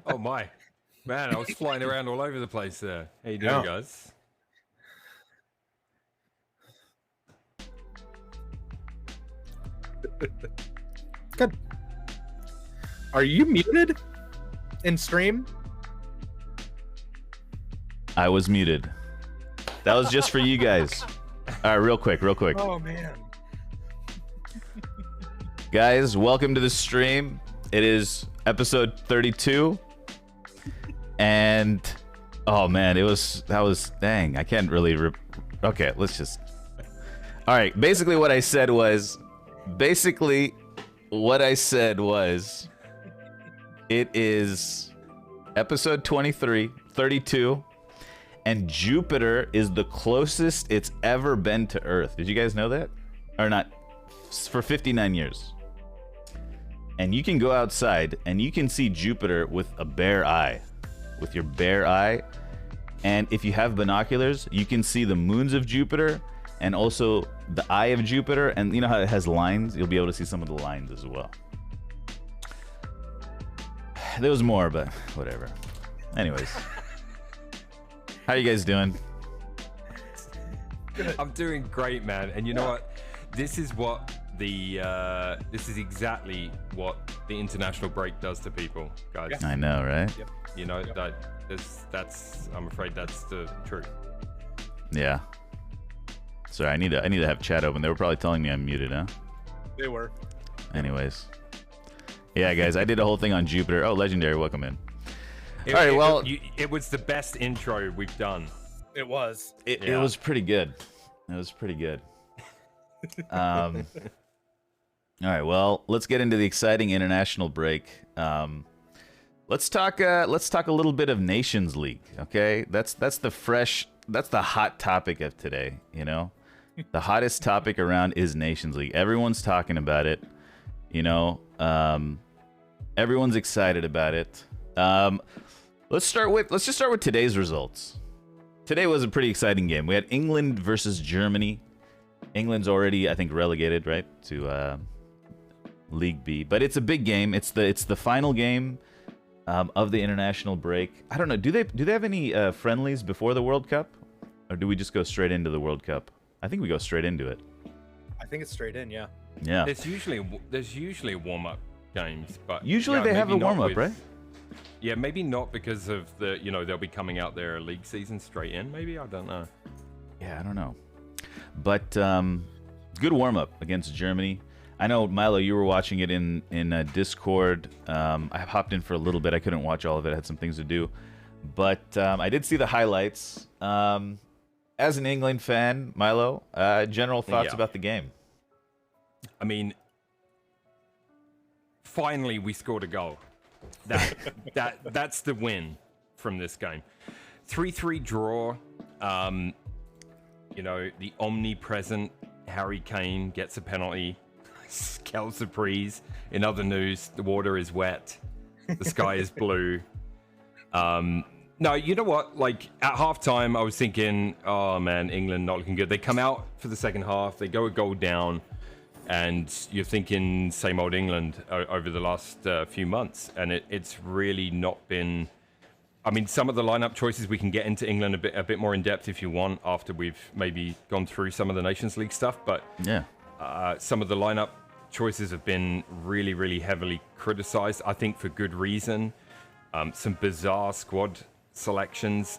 Oh my, man! I was flying around all over the place there. How you doing, guys? Good. Are you muted in stream? I was muted. That was just for you guys. All right, real quick. Oh man. Guys, welcome to the stream. It is episode 32. And oh man, dang, I can't really okay, let's just. All right, basically what I said was it is episode 32, and Jupiter is the closest it's ever been to Earth. Did you guys know that? Or not? For 59 years. And you can go outside and you can see Jupiter with a bare eye. With your bare eye. And if you have binoculars, you can see the moons of Jupiter and also the eye of Jupiter. And you know how it has lines? You'll be able to see some of the lines as well. There was more, but whatever. Anyways. How you guys doing? I'm doing great, man. And you know what? This is exactly what the international break does to people, guys. I know, right? Yep. You know, that's I'm afraid that's the truth. Yeah. Sorry, I need to have chat open. They were probably telling me I'm muted, huh? They were. Anyways. Yeah, guys, I did a whole thing on Jupiter. Oh, Legendary, welcome in. All right, well, it was the best intro we've done. It was. It was pretty good. It was pretty good. All right, well, let's get into the exciting international break. Let's talk a little bit of Nations League, okay? That's the hot topic of today, you know? The hottest topic around is Nations League. Everyone's talking about it, you know? Everyone's excited about it. Let's just start with today's results. Today was a pretty exciting game. We had England versus Germany. England's already, I think, relegated, right, to League B. But it's a big game. It's the final game of the international break. I don't know. Do they have any friendlies before the World Cup, or do we just go straight into the World Cup? I think we go straight into it. I think it's straight in, yeah. Yeah. There's usually warm-up games, but usually they have a warm-up, right? Yeah, maybe not because of the, you know, they'll be coming out their league season straight in. Maybe, I don't know. Yeah, I don't know. But good warm-up against Germany. I know, Milo, you were watching it in Discord. I hopped in for a little bit. I couldn't watch all of it. I had some things to do. But I did see the highlights. As an England fan, Milo, general thoughts about the game? I mean, finally we scored a goal. That's the win from this game. 3-3 draw. You know, the omnipresent Harry Kane gets a penalty. Quelle surprise. In other news, the water is wet. The sky is blue. No, you know what? Like, at halftime, I was thinking, oh, man, England not looking good. They come out for the second half. They go a goal down. And you're thinking same old England over the last few months. And it's really not been... I mean, some of the lineup choices, we can get into England a bit more in depth if you want after we've maybe gone through some of the Nations League stuff. But yeah, some of the lineup choices have been really, really heavily criticized, I think for good reason. Some bizarre squad selections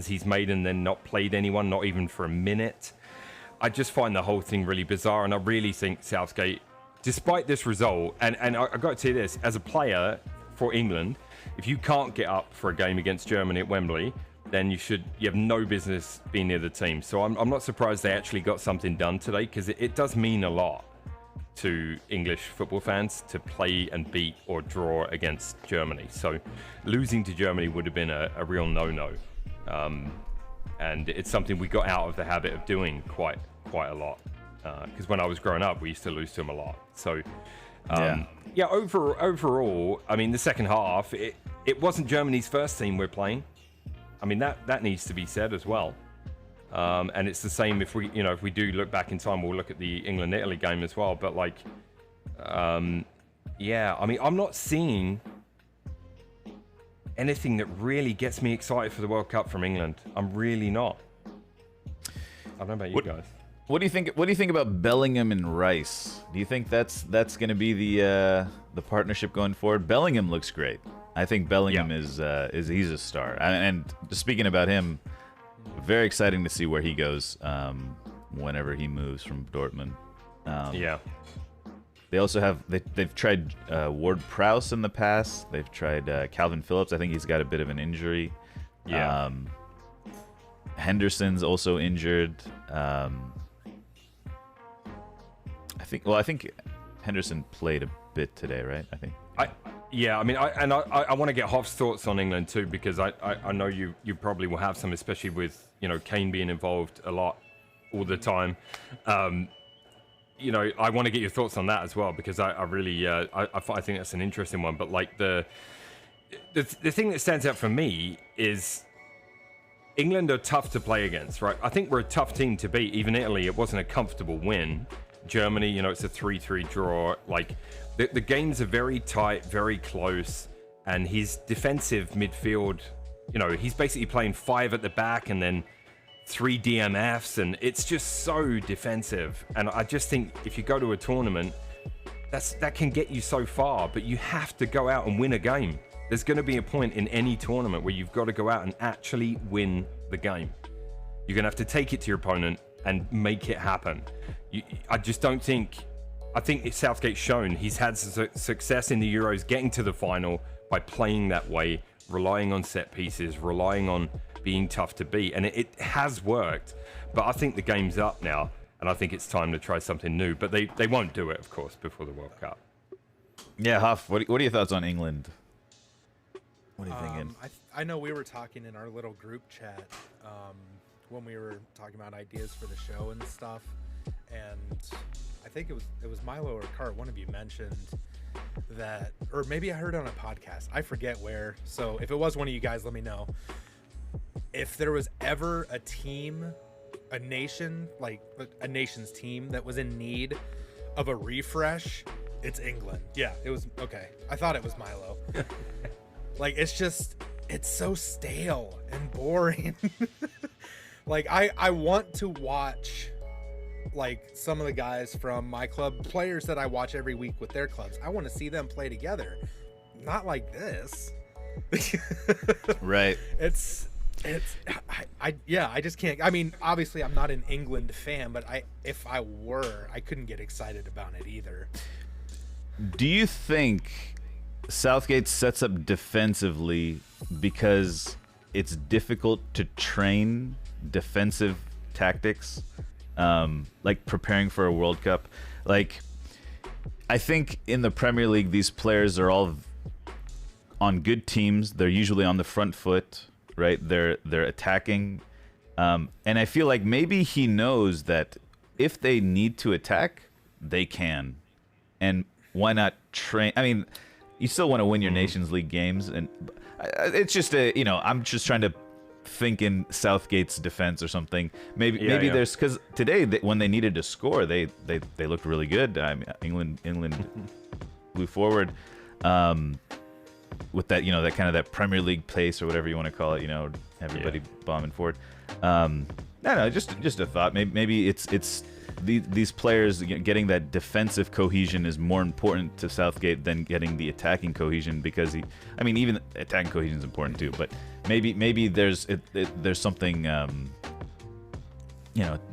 he's made and then not played anyone, not even for a minute. I just find the whole thing really bizarre, and I really think Southgate, despite this result, and I got to say this, as a player for England, if you can't get up for a game against Germany at Wembley, then you have no business being near the team. So I'm not surprised they actually got something done today, because it does mean a lot to English football fans to play and beat or draw against Germany. So losing to Germany would have been a real no-no. And it's something we got out of the habit of doing quite a lot. Because when I was growing up, we used to lose to them a lot. So yeah, overall, I mean, the second half, it wasn't Germany's first team we're playing. I mean, that needs to be said as well. And it's the same if we do look back in time, we'll look at the England-Italy game as well. But like, yeah, I mean, I'm not seeing anything that really gets me excited for the World Cup from England. I'm really not. I don't know about you guys. What do you think? What do you think about Bellingham and Rice? Do you think that's going to be the partnership going forward? Bellingham looks great. I think Bellingham is he's a star. And speaking about him, very exciting to see where he goes whenever he moves from Dortmund. They also have they've tried Ward-Prowse in the past. They've tried Calvin Phillips. I think he's got a bit of an injury. Henderson's also injured. I think Henderson played a bit today, right? I think. I want to get Hoff's thoughts on England too, because I know you probably will have some, especially with Kane being involved a lot all the time. I want to get your thoughts on that as well, because I really I think that's an interesting one. But like the thing that stands out for me is England are tough to play against, right? I think we're a tough team to beat. Even Italy, it wasn't a comfortable win. Germany, it's a 3-3 draw. Like the games are very tight, very close, and his defensive midfield, he's basically playing 5 at the back and then 3 DMFs, and it's just so defensive. And I just think if you go to a tournament, that can get you so far, but you have to go out and win a game. There's going to be a point in any tournament where you've got to go out and actually win the game. You're going to have to take it to your opponent and make it happen. I just don't think... I think Southgate's shown he's had success in the Euros getting to the final by playing that way, relying on set pieces, relying on being tough to beat. And it has worked. But I think the game's up now, and I think it's time to try something new. But they won't do it, of course, before the World Cup. Yeah, Huff, what are your thoughts on England? What are you thinking? I know we were talking in our little group chat when we were talking about ideas for the show and stuff, and I think it was Milo or Cart, one of you mentioned that, or maybe I heard it on a podcast, I forget where, so if it was one of you guys, let me know. If there was ever a team, a nation, like a nation's team that was in need of a refresh, it's England. Yeah, it was, okay. I thought it was Milo. Like, it's so stale and boring. Like, I want to watch, like, some of the guys from my club, players that I watch every week with their clubs. I want to see them play together. Not like this. Right. I just can't. I mean, obviously I'm not an England fan, but if I were, I couldn't get excited about it either. Do you think Southgate sets up defensively because it's difficult to train defensive tactics, like preparing for a World Cup? Like, I think in the Premier League, these players are all on good teams. They're usually on the front foot, right? They're attacking, and I feel like maybe he knows that if they need to attack, they can, and why not train? I mean, you still want to win your Nations League games, and it's just I'm just trying to think in Southgate's defense or something. Maybe there's, because today when they needed to score, they looked really good. I mean, England flew forward with that that kind of that Premier League pace or whatever you want to call it. Everybody bombing forward. No, just a thought. Maybe it's these players getting that defensive cohesion is more important to Southgate than getting the attacking cohesion, because even attacking cohesion is important too, but maybe there's something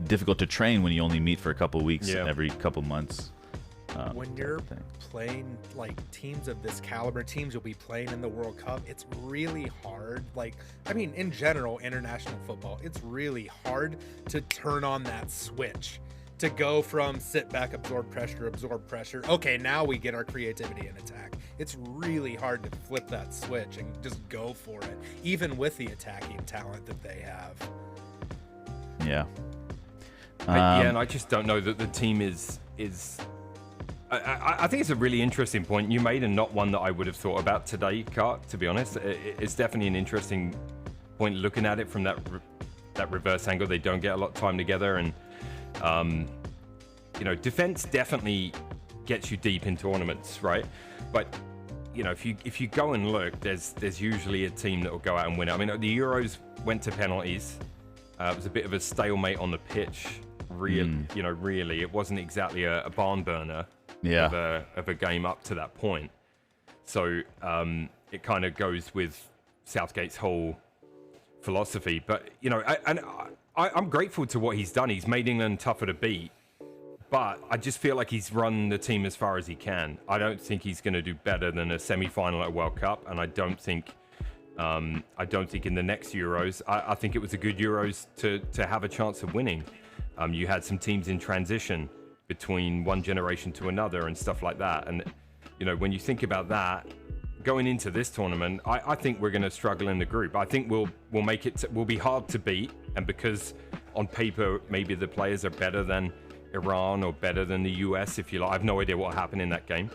difficult to train when you only meet for a couple weeks every couple months. When you're playing like teams of this caliber, teams you'll be playing in the World Cup, it's really hard. Like, in general, international football, it's really hard to turn on that switch, to go from sit back, absorb pressure. Okay, now we get our creativity and attack. It's really hard to flip that switch and just go for it, even with the attacking talent that they have. Yeah. And I just don't know that the team is. I think it's a really interesting point you made, and not one that I would have thought about today, Cart, to be honest. It's definitely an interesting point looking at it from that reverse angle. They don't get a lot of time together, and defense definitely gets you deep in tournaments, right? But if you go and look, there's usually a team that will go out and win it. I mean, the Euros went to penalties. It was a bit of a stalemate on the pitch. Really, it wasn't exactly a barn burner of a game up to that point. So it kind of goes with Southgate's whole philosophy. But I'm grateful to what he's done. He's made England tougher to beat. But I just feel like he's run the team as far as he can. I don't think he's going to do better than a semi-final at a World Cup, and I don't think in the next Euros. I think it was a good Euros to have a chance of winning. You had some teams in transition between one generation to another and stuff like that. And when you think about that, going into this tournament, I think we're going to struggle in the group. I think we'll make it. We'll be hard to beat, and because on paper maybe the players are better than Iran or better than the US, if you like. I have no idea what happened in that game.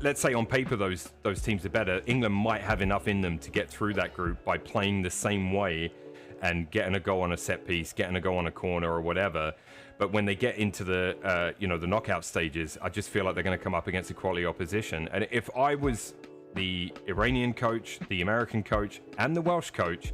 Let's say on paper those teams are better. England might have enough in them to get through that group by playing the same way and getting a goal on a set piece, getting a goal on a corner or whatever. But when they get into the the knockout stages, I just feel like they're going to come up against a quality opposition. And if I was the Iranian coach, the American coach, and the Welsh coach,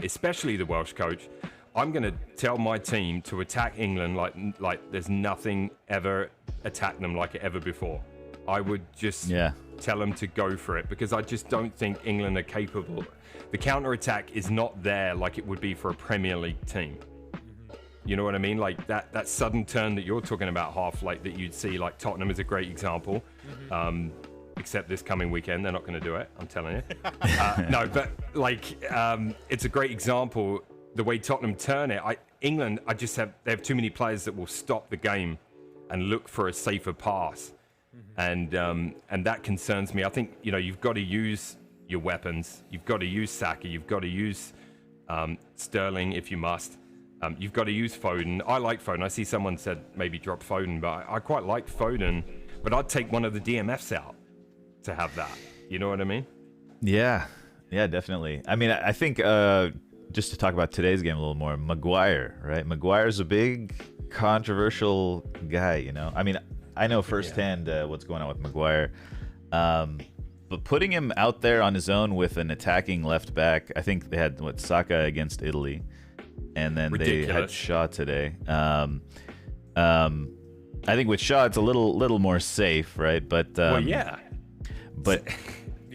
especially the Welsh coach, I'm going to tell my team to attack England like there's nothing ever attacked them like it ever before. I would just tell them to go for it, because I just don't think England are capable. The counter-attack is not there like it would be for a Premier League team. You know what I mean? Like that sudden turn that you're talking about, Hoff, like that you'd see, like Tottenham is a great example. Except this coming weekend, they're not going to do it. I'm telling you. No, but it's a great example. The way Tottenham turn it, England, they have too many players that will stop the game and look for a safer pass, and that concerns me. I think you've got to use your weapons. You've got to use Saka. You've got to use Sterling if you must. You've got to use Foden. I like Foden. I see someone said maybe drop Foden, but I quite like Foden. But I'd take one of the DMFs out to have that. You know what I mean? Yeah, definitely. I mean, I think. Just to talk about today's game a little more, Maguire, right? Maguire's a big, controversial guy, I mean, I know firsthand what's going on with Maguire. But putting him out there on his own with an attacking left back, I think they had, Saka against Italy, and then they had Shaw today. I think with Shaw, it's a little more safe, right? But But... Yeah.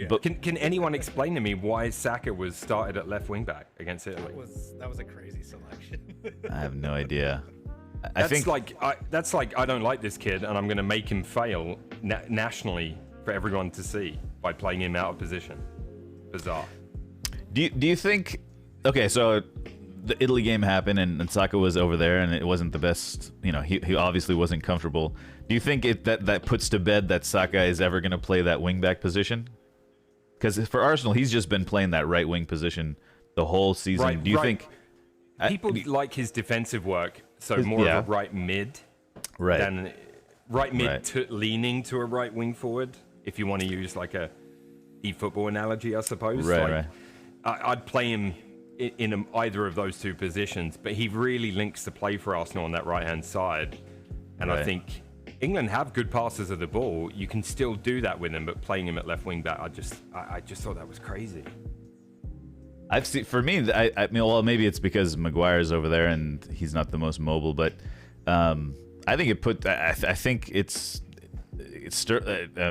But can anyone explain to me why Saka was started at left wing back against Italy? That was a crazy selection. I have no idea. That's like I don't like this kid, and I'm going to make him fail nationally for everyone to see by playing him out of position. Bizarre. Do you think? Okay, so the Italy game happened, and Saka was over there, and it wasn't the best. He obviously wasn't comfortable. Do you think that puts to bed that Saka is ever going to play that wing back position? Because for Arsenal, he's just been playing that right wing position the whole season. Right, Do you think people like his defensive work? So more of a right mid, than right mid leaning to a right wing forward. If you want to use like a e-football analogy, I suppose. Right. I'd play him in either of those two positions, but he really links the play for Arsenal on that right hand side, and I think England have good passes of the ball. You can still do that with him, but playing him at left wing back, I just thought that was crazy. I've seen, for me, I mean, well, maybe it's because Maguire's over there and he's not the most mobile, but I think I think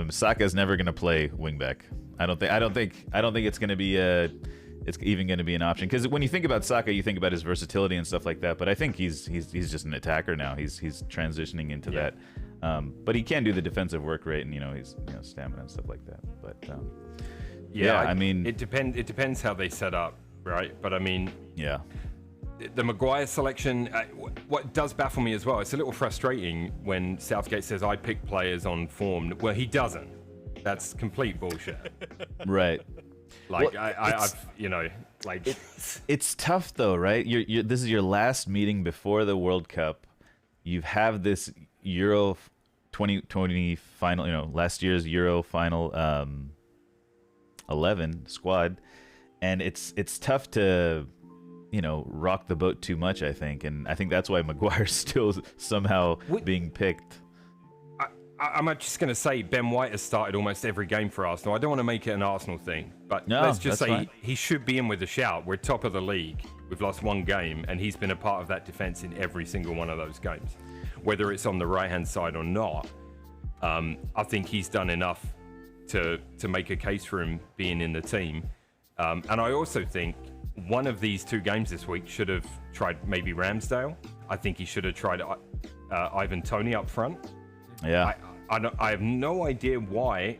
Saka's never going to play wing back. I don't think it's going to be it's even going to be an option, because when you think about Saka, you think about his versatility and stuff like that. But I think he's just an attacker now. He's transitioning into that. But he can do the defensive work rate, and he's stamina and stuff like that. But I mean, it depends how they set up, right? But I mean, the Maguire selection, what does baffle me as well, it's a little frustrating when Southgate says I pick players on form. Well, he doesn't. That's complete bullshit. Right. Like, well, it's tough though, right? This is your last meeting before the World Cup. You have this Euro 2020 final, last year's Euro final 11 squad, and it's tough to rock the boat too much, I think, and I think that's why Maguire's still somehow being picked. I'm just going to say Ben White has started almost every game for Arsenal. I don't want to make it an Arsenal thing, but No, let's just that's say fine. he should be in with a shout. We're top of the league. We've lost one game, and he's been a part of that defense in every single one of those games. Whether it's on the right-hand side or not, I think he's done enough to make a case for him being in the team. And I also think one of these two games this week should have tried maybe Ramsdale. I think he should have tried Ivan Toney up front. Yeah. I have no idea why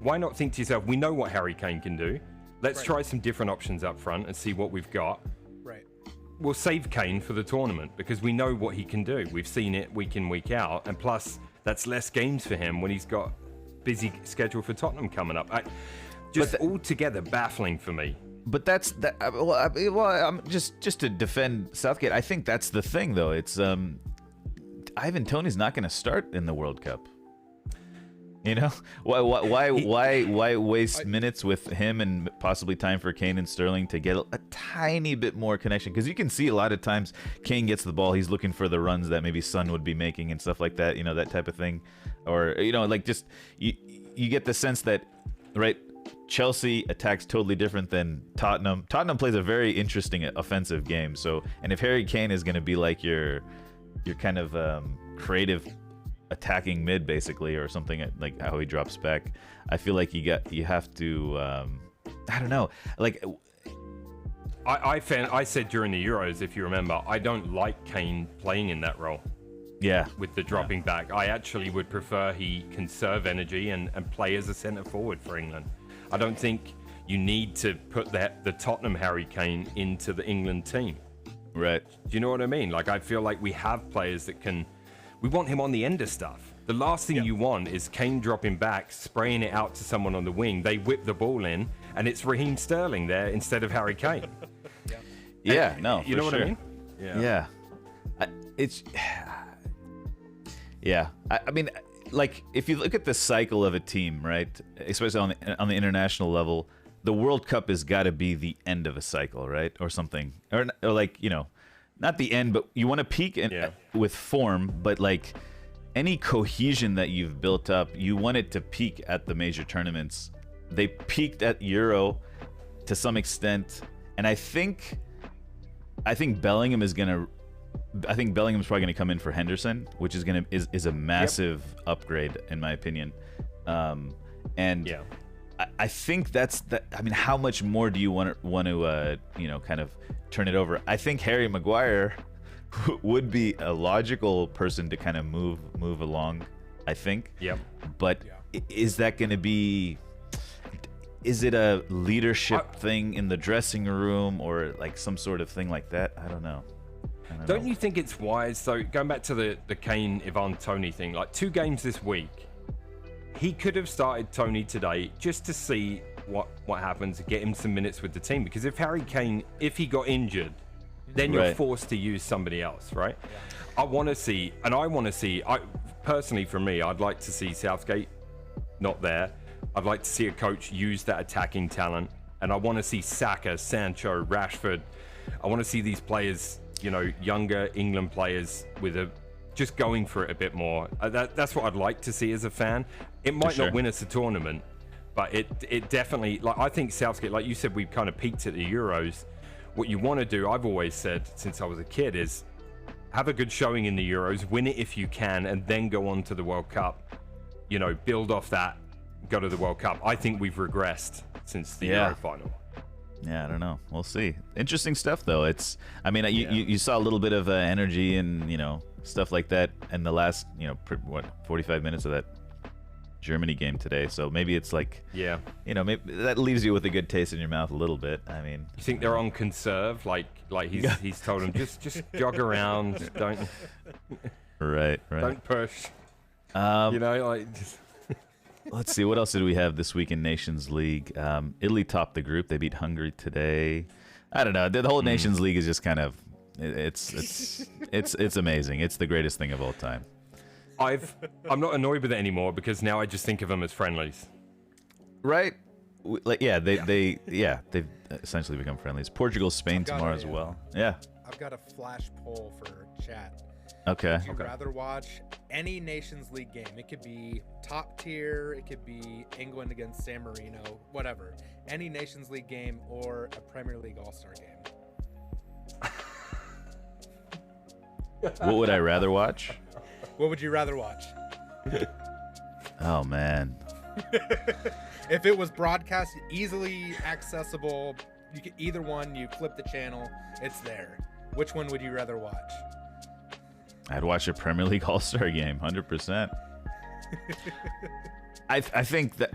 not think to yourself, we know what Harry Kane can do. Let's try some different options up front and see what we've got. Right. We'll save Kane for the tournament because we know what he can do. We've seen it week in, week out. And plus, that's less games for him when he's got busy schedule for Tottenham coming up. Altogether baffling for me. But that's that. Well, I'm just to defend Southgate. I think that's the thing, though. It's Ivan Toney's not going to start in the World Cup. You know, why waste minutes with him and possibly time for Kane and Sterling to get a tiny bit more connection? Because you can see a lot of times Kane gets the ball, he's looking for the runs that maybe Son would be making and stuff like that. You know, that type of thing, or like just you get the sense that Chelsea attacks totally different than Tottenham. Tottenham plays a very interesting offensive game. So, and if Harry Kane is going to be like your kind of creative attacking mid basically, or something like how he drops back, I feel like you have to I don't know, like I said during the Euros, if you remember, I don't like Kane playing in that role. Yeah, with the dropping back, I actually would prefer he conserve energy and play as a centre forward for England. I don't think you need to put the Tottenham Harry Kane into the England team. Right. Do you know what I mean? Like, I feel like we have players that can. We want him on the end of stuff. The last thing you want is Kane dropping back, spraying it out to someone on the wing. They whip the ball in, and it's Raheem Sterling there instead of Harry Kane. Yeah, and, no, you know for what sure. I mean? Yeah. I mean, like, if you look at the cycle of a team, right, especially on the international level, the World Cup has got to be the end of a cycle, right, or something, or like, you know, not the end, but you want to peak with form, but like any cohesion that you've built up, you want it to peak at the major tournaments. They peaked at Euro to some extent, and I think Bellingham is gonna. I think Bellingham's probably going to come in for Henderson, which is is a massive upgrade in my opinion. I think that's that. I mean, how much more do you want to kind of turn it over? I think Harry Maguire would be a logical person to kind of move along. I think. Yep. But is that going to be? Is it a leadership thing in the dressing room or like some sort of thing like that? I don't know. Don't you think it's wise? So going back to the Kane Ivan Toney thing, like 2 games this week, he could have started Toney today just to see what happens, get him some minutes with the team. Because if Harry Kane, if he got injured, then you're forced to use somebody else, right? Yeah. I personally, for me, I'd like to see Southgate not there. I'd like to see a coach use that attacking talent, and I want to see Saka, Sancho, Rashford. I want to see these players, you know, younger England players just going for it a bit more. That's what I'd like to see as a fan. It might not win us a tournament, but it definitely, like, I think Southgate, like you said, we've kind of peaked at the Euros. What you want to do, I've always said since I was a kid, is have a good showing in the Euros, win it if you can, and then go on to the World Cup. You know, build off that, go to the World Cup. I think we've regressed since the Euro final. Yeah, I don't know. We'll see. Interesting stuff, though. I mean, you saw a little bit of energy and, you know, stuff like that in the last, 45 minutes of that Germany game today. So maybe it's like, maybe that leaves you with a good taste in your mouth a little bit. I mean, you think they're on conserve? Like he's told them just jog around, don't. Right. Don't push. Let's see, what else did we have this week in Nations League? Italy topped the group. They beat Hungary today. I don't know. The whole Nations League is just kind of it's amazing. It's the greatest thing of all time. I'm not annoyed with it anymore because now I just think of them as friendlies. Right? They've essentially become friendlies. Portugal, Spain tomorrow as well. Yeah. I've got a flash poll for chat. Okay. Would you rather watch any Nations League game? It could be top tier, it could be England against San Marino, whatever. Any Nations League game or a Premier League All-Star game. What would I rather watch? What would you rather watch? Oh man. If it was broadcast, easily accessible, you could either one, you flip the channel, it's there. Which one would you rather watch? I'd watch a Premier League All-Star game, 100%. I think that,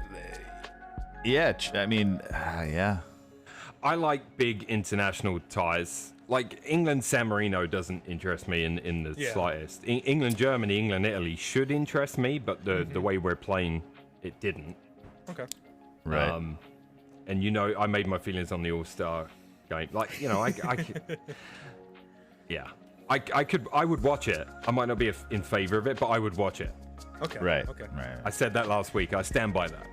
yeah. I mean, yeah. I like big international ties. Like England, San Marino doesn't interest me in the slightest. England, Germany, England, Italy should interest me, but the way we're playing, it didn't. Okay. Right. And you know, I made my feelings on the All-Star game. Like, you know, I yeah, I would watch it. I might not be in favor of it, but I would watch it. Okay. Right. Okay. Right. I said that last week. I stand by that.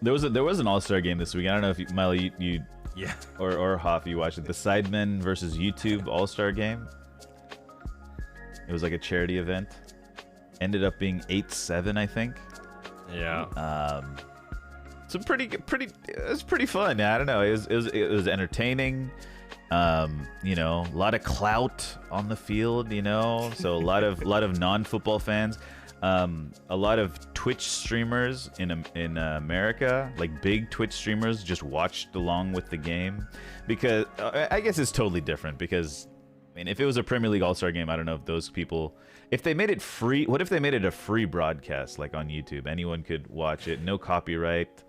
There was an All-Star game this week. I don't know if you, Miley, you Yeah. or Hoff, you watched it. The Sidemen versus YouTube All-Star game. It was like a charity event. Ended up being 8-7, I think. Yeah. Some it was pretty fun. I don't know. It was entertaining. You know, a lot of clout on the field, you know, so a lot of non-football fans. A lot of Twitch streamers in America, like big Twitch streamers, just watched along with the game, because I guess it's totally different. Because I mean, if it was a Premier League All-Star game, I don't know if those people, if they made it free, what if they made it a free broadcast, like on YouTube? Anyone could watch it, no copyright.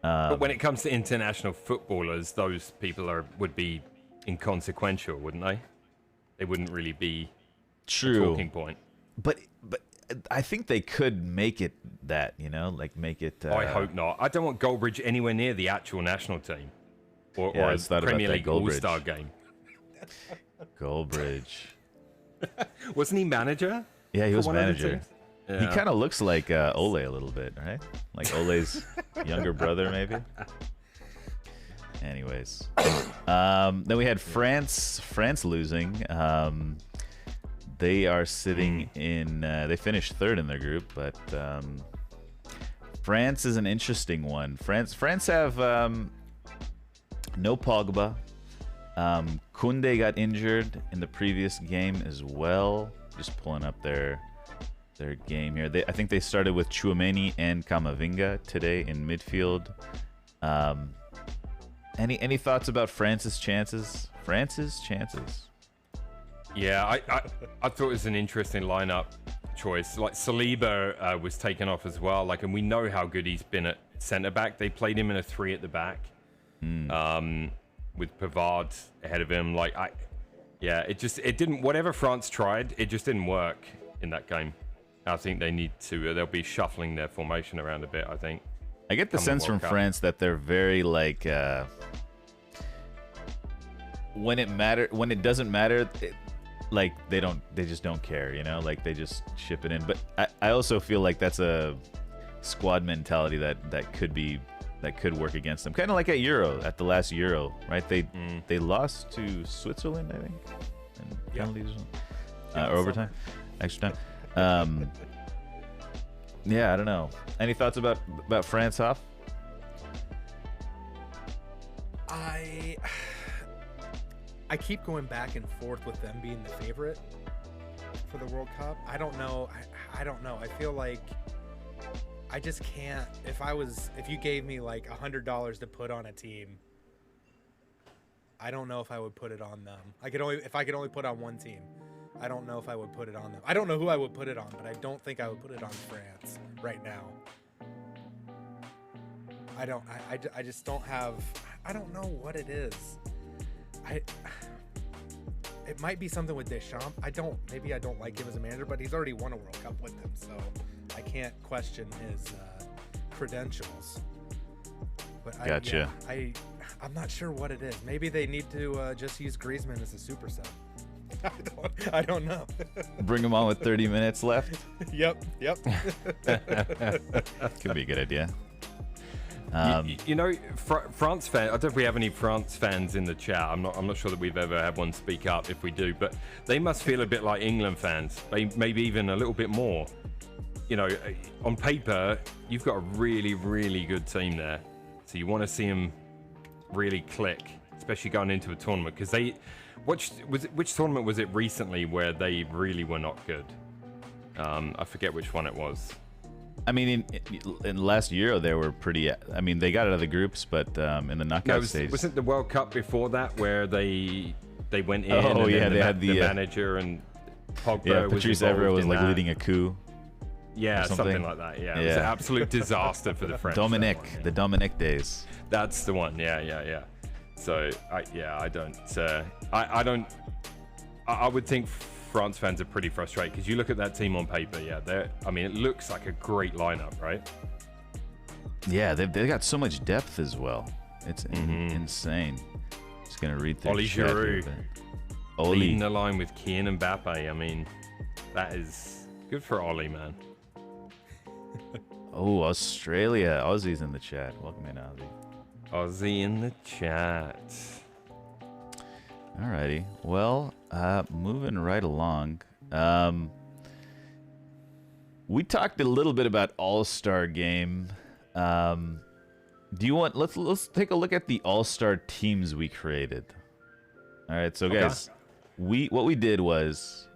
But when it comes to international footballers, those people would be inconsequential, wouldn't they? They wouldn't really be a talking point. But I think they could make it that, you know, like make it. I hope not. I don't want Goldbridge anywhere near the actual national team or I a thought about Premier that, League Goldbridge. All-Star game. Goldbridge. Wasn't he manager? Yeah, he for was one of the manager. teams? He Yeah. kind of looks like Ole a little bit, right? Like Ole's younger brother, maybe. Anyways, then we had France losing. They are sitting in. They finished third in their group, but France is an interesting one. France have no Pogba. Koundé got injured in the previous game as well. Just pulling up their game here. I think they started with Tchouaméni and Camavinga today in midfield. Any thoughts about France's chances? Yeah, I thought it was an interesting lineup choice. Like Saliba was taken off as well. Like, and we know how good he's been at centre back. They played him in a 3 at the back, with Pavard ahead of him. Like, it didn't. Whatever France tried, it just didn't work in that game. I think they need to. They'll be shuffling their formation around a bit, I think. I get the sense from France that they're very like when it doesn't matter, like they just don't care, you know, like they just ship it in. But I also feel like that's a squad mentality that could work against them, kind of like at the last Euro, right? They lost to Switzerland, I think, and penalties or overtime, extra time. Yeah, I don't know. Any thoughts about France, Hoff? I keep going back and forth with them being the favorite for the World Cup. I don't know. I don't know. I feel like I just can't. If you gave me like $100 to put on a team, I don't know if I would put it on them. If I could only put on one team, I don't know if I would put it on them. I don't know who I would put it on, but I don't think I would put it on France right now. I just don't have. I don't know what it is. It might be something with Deschamps. Maybe I don't like him as a manager, but he's already won a World Cup with them, so I can't question his credentials. But Gotcha. I'm not sure what it is. Maybe they need to just use Griezmann as a super sub. I don't know. Bring him on with 30 minutes left. Yep. Could be a good idea. France fan. I don't know if we have any France fans in the chat. I'm not sure that we've ever had one speak up. If we do, but they must feel a bit like England fans. Maybe even a little bit more. On paper, you've got a really, really good team there. So you want to see them really click, especially going into a tournament. Because which tournament was it recently where they really were not good? I forget which one it was. I mean, in last Euro, they were pretty. I mean, they got out of the groups, but in the knockout stage, wasn't the World Cup before that where they went in? Oh and yeah, then they had the manager and Pogba. Yeah, Patrice Evra was like leading a coup. Yeah, something like that. Yeah, it was an absolute disaster for the French. The Dominic days. That's the one. Yeah. So I don't. I would think France fans are pretty frustrated because you look at that team on paper. Yeah, it looks like a great lineup, right? Yeah, they got so much depth as well. It's insane. Just gonna read through. Oli Giroud leading the line with Kylian Mbappe. I mean, that is good for Oli, man. Oh, Australia. Aussie's in the chat. Welcome in, Aussie. Aussie in the chat. Alrighty. Well, moving right along. We talked a little bit about All-Star Game. Do you want? Let's take a look at the All-Star teams we created. All right, so guys, what we did was.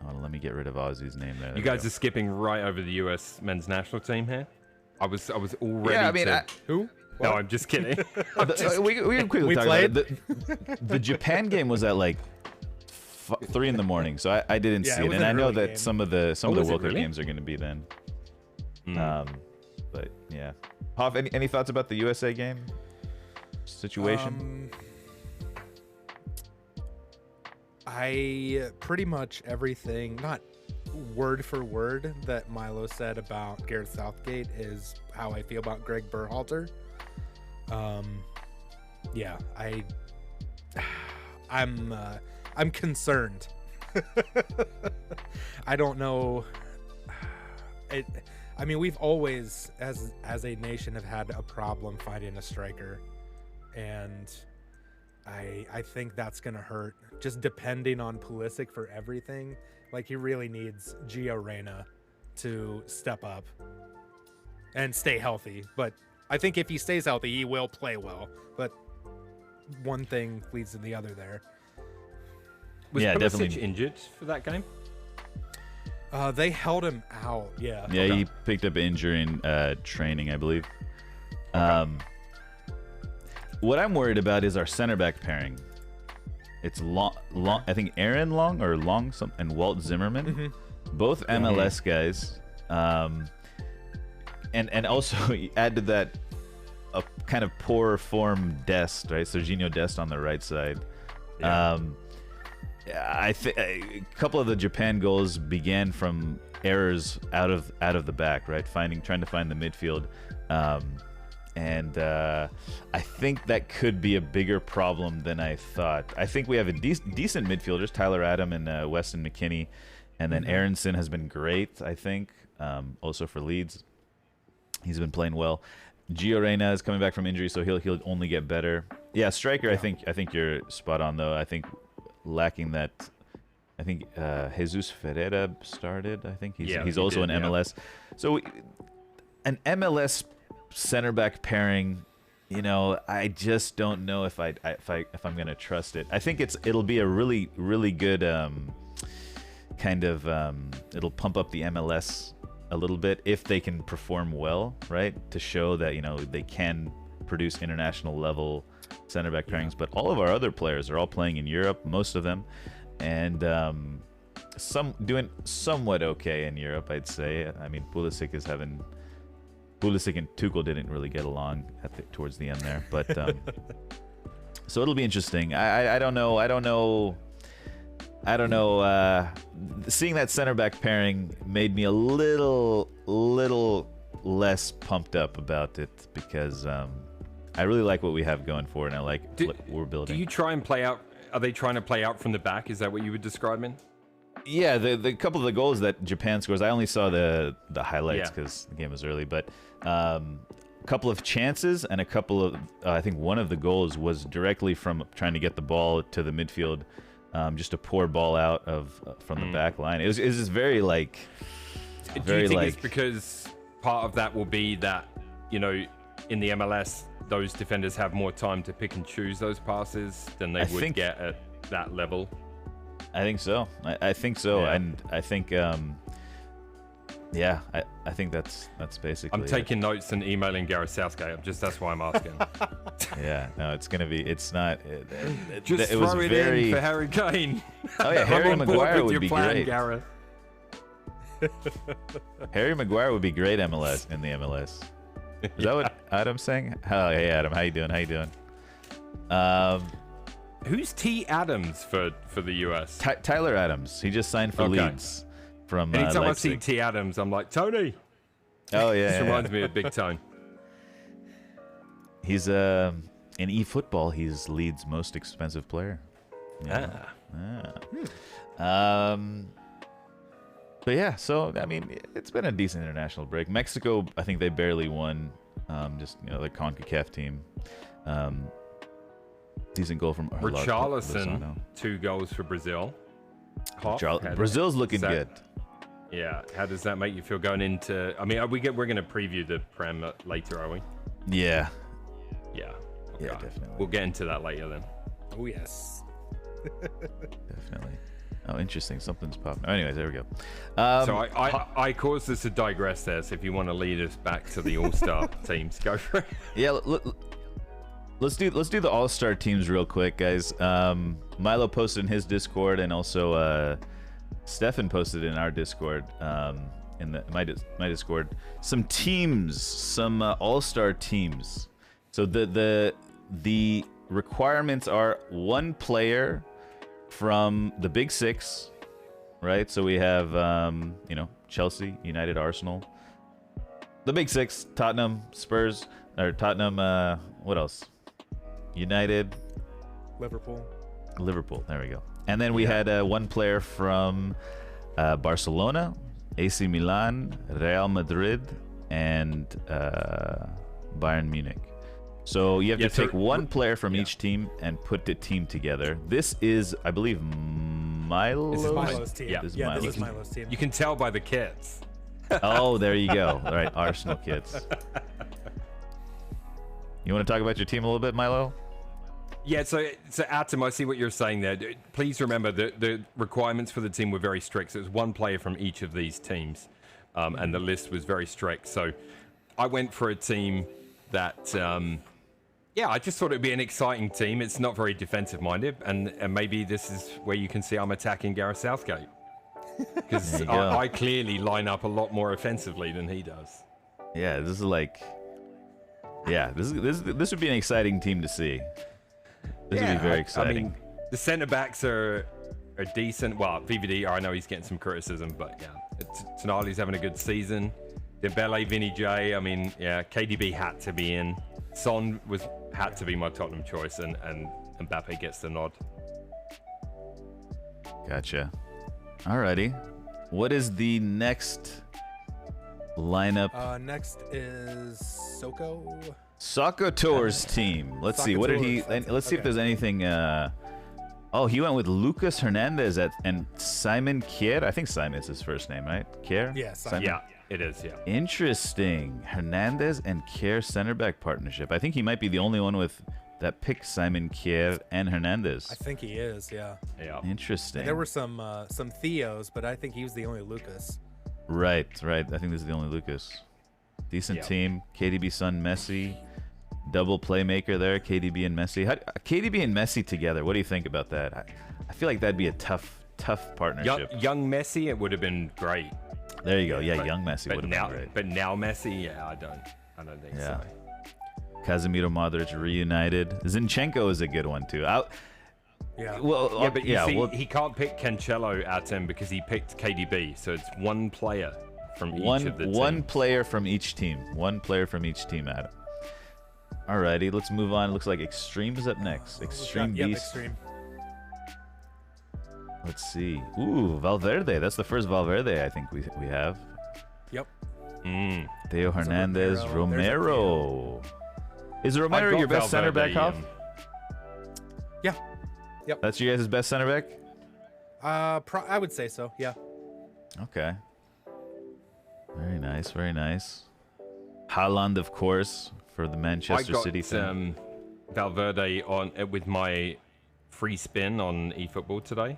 Let me get rid of Aussie's name there. You guys are skipping right over the U.S. men's national team here. I was already. Who? No, I'm just kidding. We can quickly talk about it. The Japan game was at like 3 in the morning, so I didn't see it, and I know that some of the World Cup games are going to be then. But yeah, Hoff, any thoughts about the USA game situation? I pretty much everything, not word for word, that Milo said about Gareth Southgate is how I feel about Greg Berhalter. Yeah, I'm concerned. I don't know. I mean, we've always, as a nation, have had a problem finding a striker, and I think that's gonna hurt. Just depending on Pulisic for everything, like he really needs Gio Reyna to step up and stay healthy. But I think if he stays healthy, he will play well. But one thing leads to the other there. Was Pulisic definitely injured for that game? They held him out. Yeah. Yeah, he picked up injury in training, I believe. What I'm worried about is our center back pairing. It's long. I think Aaron Long and Walt Zimmerman, both MLS guys. And also add to that a kind of poor form Dest, right? Serginho Dest on the right side. Yeah. I think a couple of the Japan goals began from errors out of the back, right? Trying to find the midfield. And I think that could be a bigger problem than I thought. I think we have a decent midfielders, Tyler Adam and Weston McKennie, and then Aronson has been great, I think, also for Leeds. He's been playing well. Gio Reyna is coming back from injury, so he'll only get better. Yeah, striker, I think you're spot on, though. I think lacking that. I think Jesus Ferreira started. I think he's also an MLS. So an MLS center back pairing, I just don't know if I'm gonna trust it. I think it'll be a really, really good it'll pump up the MLS a little bit if they can perform well, right? To show that they can produce international level center back pairings. But all of our other players are all playing in Europe, most of them, and some doing somewhat okay in Europe, I'd say. I mean, Pulisic and Tuchel didn't really get along towards the end there, but so it'll be interesting. I don't know. Seeing that center back pairing made me a little less pumped up about it because I really like what we have going for, and I like what we're building. Do you try and play out? Are they trying to play out from the back? Is that what you were describing? Yeah, the couple of the goals that Japan scores, I only saw the highlights because the game was early, but couple of chances and a couple of I think one of the goals was directly from trying to get the ball to the midfield, just a poor ball out from the back line. It was just very like. Do you think it's because part of that will be that, you know, in the MLS, those defenders have more time to pick and choose those passes than they would get at that level? I think so. I think so, Yeah. and I think, I think that's basically. I'm taking notes and emailing Gareth Southgate. That's why I'm asking. Yeah, no, it's gonna be. It's not. Just it throw was it very. in for Harry Kane. Oh yeah, I'm Harry on board Maguire with would your be plan, great. Gareth. Harry Maguire would be great in the MLS. Is that what Adam's saying? Oh, hey Adam, how you doing? Who's T. Adams for the US? Tyler Adams. He just signed for Leeds from Anytime I see Leipzig. T. Adams, I'm like, Tony. Oh yeah, This yeah. reminds me of Big Tone. He's in eFootball. He's Leeds' most expensive player. Yeah. But yeah, so I mean, it's been a decent international break. Mexico, I think they barely won. Just the CONCACAF team. Decent goal from Richarlison, 2 goals for Brazil. Brazil's looking good. Yeah, how does that make you feel going into? I mean, we're going to preview the Prem later, are we? Yeah. Yeah. Okay. Yeah, definitely. We'll get into that later then. Oh yes. Definitely. Oh, interesting. Something's popping. Anyways, there we go. So I caused us to digress there. So if you want to lead us back to the All-Star teams, go for it. Yeah, let's do the All-Star teams real quick, guys. Milo posted in his Discord, and also Stefan posted in our Discord, in my Discord, some teams, some All-Star teams. So the requirements are 1 player from the Big Six, right? So we have Chelsea, United, Arsenal. The Big Six: Tottenham, Spurs, or Tottenham. What else? United, Liverpool. There we go. And then we had 1 player from Barcelona, AC Milan, Real Madrid, and Bayern Munich. So you have to take 1 player from each team and put the team together. This is, I believe, Milo's team. Yeah, This is Milo's team. You can tell by the kits. Oh, there you go. All right, Arsenal kits. You want to talk about your team a little bit, Milo? Yeah, so Atom, I see what you're saying there. Please remember that the requirements for the team were very strict. So it was 1 player from each of these teams, and the list was very strict. So I went for a team that, I just thought it'd be an exciting team. It's not very defensive-minded, and maybe this is where you can see I'm attacking Gareth Southgate. Because I clearly line up a lot more offensively than he does. Yeah, this is like... Yeah, this would be an exciting team to see. This would be very exciting. I mean, the centre-backs are decent. Well, VVD, I know he's getting some criticism, but yeah. Tonali's having a good season. Dembele, Vinny J, I mean, yeah, KDB had to be in. Son had to be my Tottenham choice, and Mbappe gets the nod. Gotcha. Alrighty. What is the next lineup? Next is Soccer Tour's team. Let's see. What did he? Let's see if there's anything. He went with Lucas Hernandez and Simon Kjær. I think Simon is his first name, right? Kjær? Yeah, Simon. Yeah, it is, yeah. Interesting. Hernandez and Kjær center back partnership. I think he might be the only one that picked Simon Kjær and Hernandez. I think he is, yeah. Yeah. Interesting. There were some Theos, but I think he was the only Lucas. Right. I think this is the only Lucas. Decent team. KDB, Son, Messi. Double playmaker there. KDB and Messi. KDB and Messi together. What do you think about that? I feel like that'd be a tough partnership. Young Messi, it would have been great. There you go. Yeah, young Messi would have been great. But now Messi, yeah, I don't think so. Casemiro, Modric reunited. Zinchenko is a good one too. But you see, he can't pick Cancelo at him because he picked KDB. So it's 1 player from each of the teams. 1 player from each team. 1 player from each team, Adam. Alrighty, let's move on. Looks like Extreme is up next. Extreme Beast. Extreme. Let's see. Ooh, Valverde. That's the first Valverde I think we have. Yep. Theo Hernandez, Romero. Romero. Is Romero your best center back, Hoff? Yeah. Yep. That's your guys' best center back? I would say so. Yeah. Okay. Very nice, very nice. Haaland, of course, for the Manchester City fan. Valverde on with my free spin on eFootball today.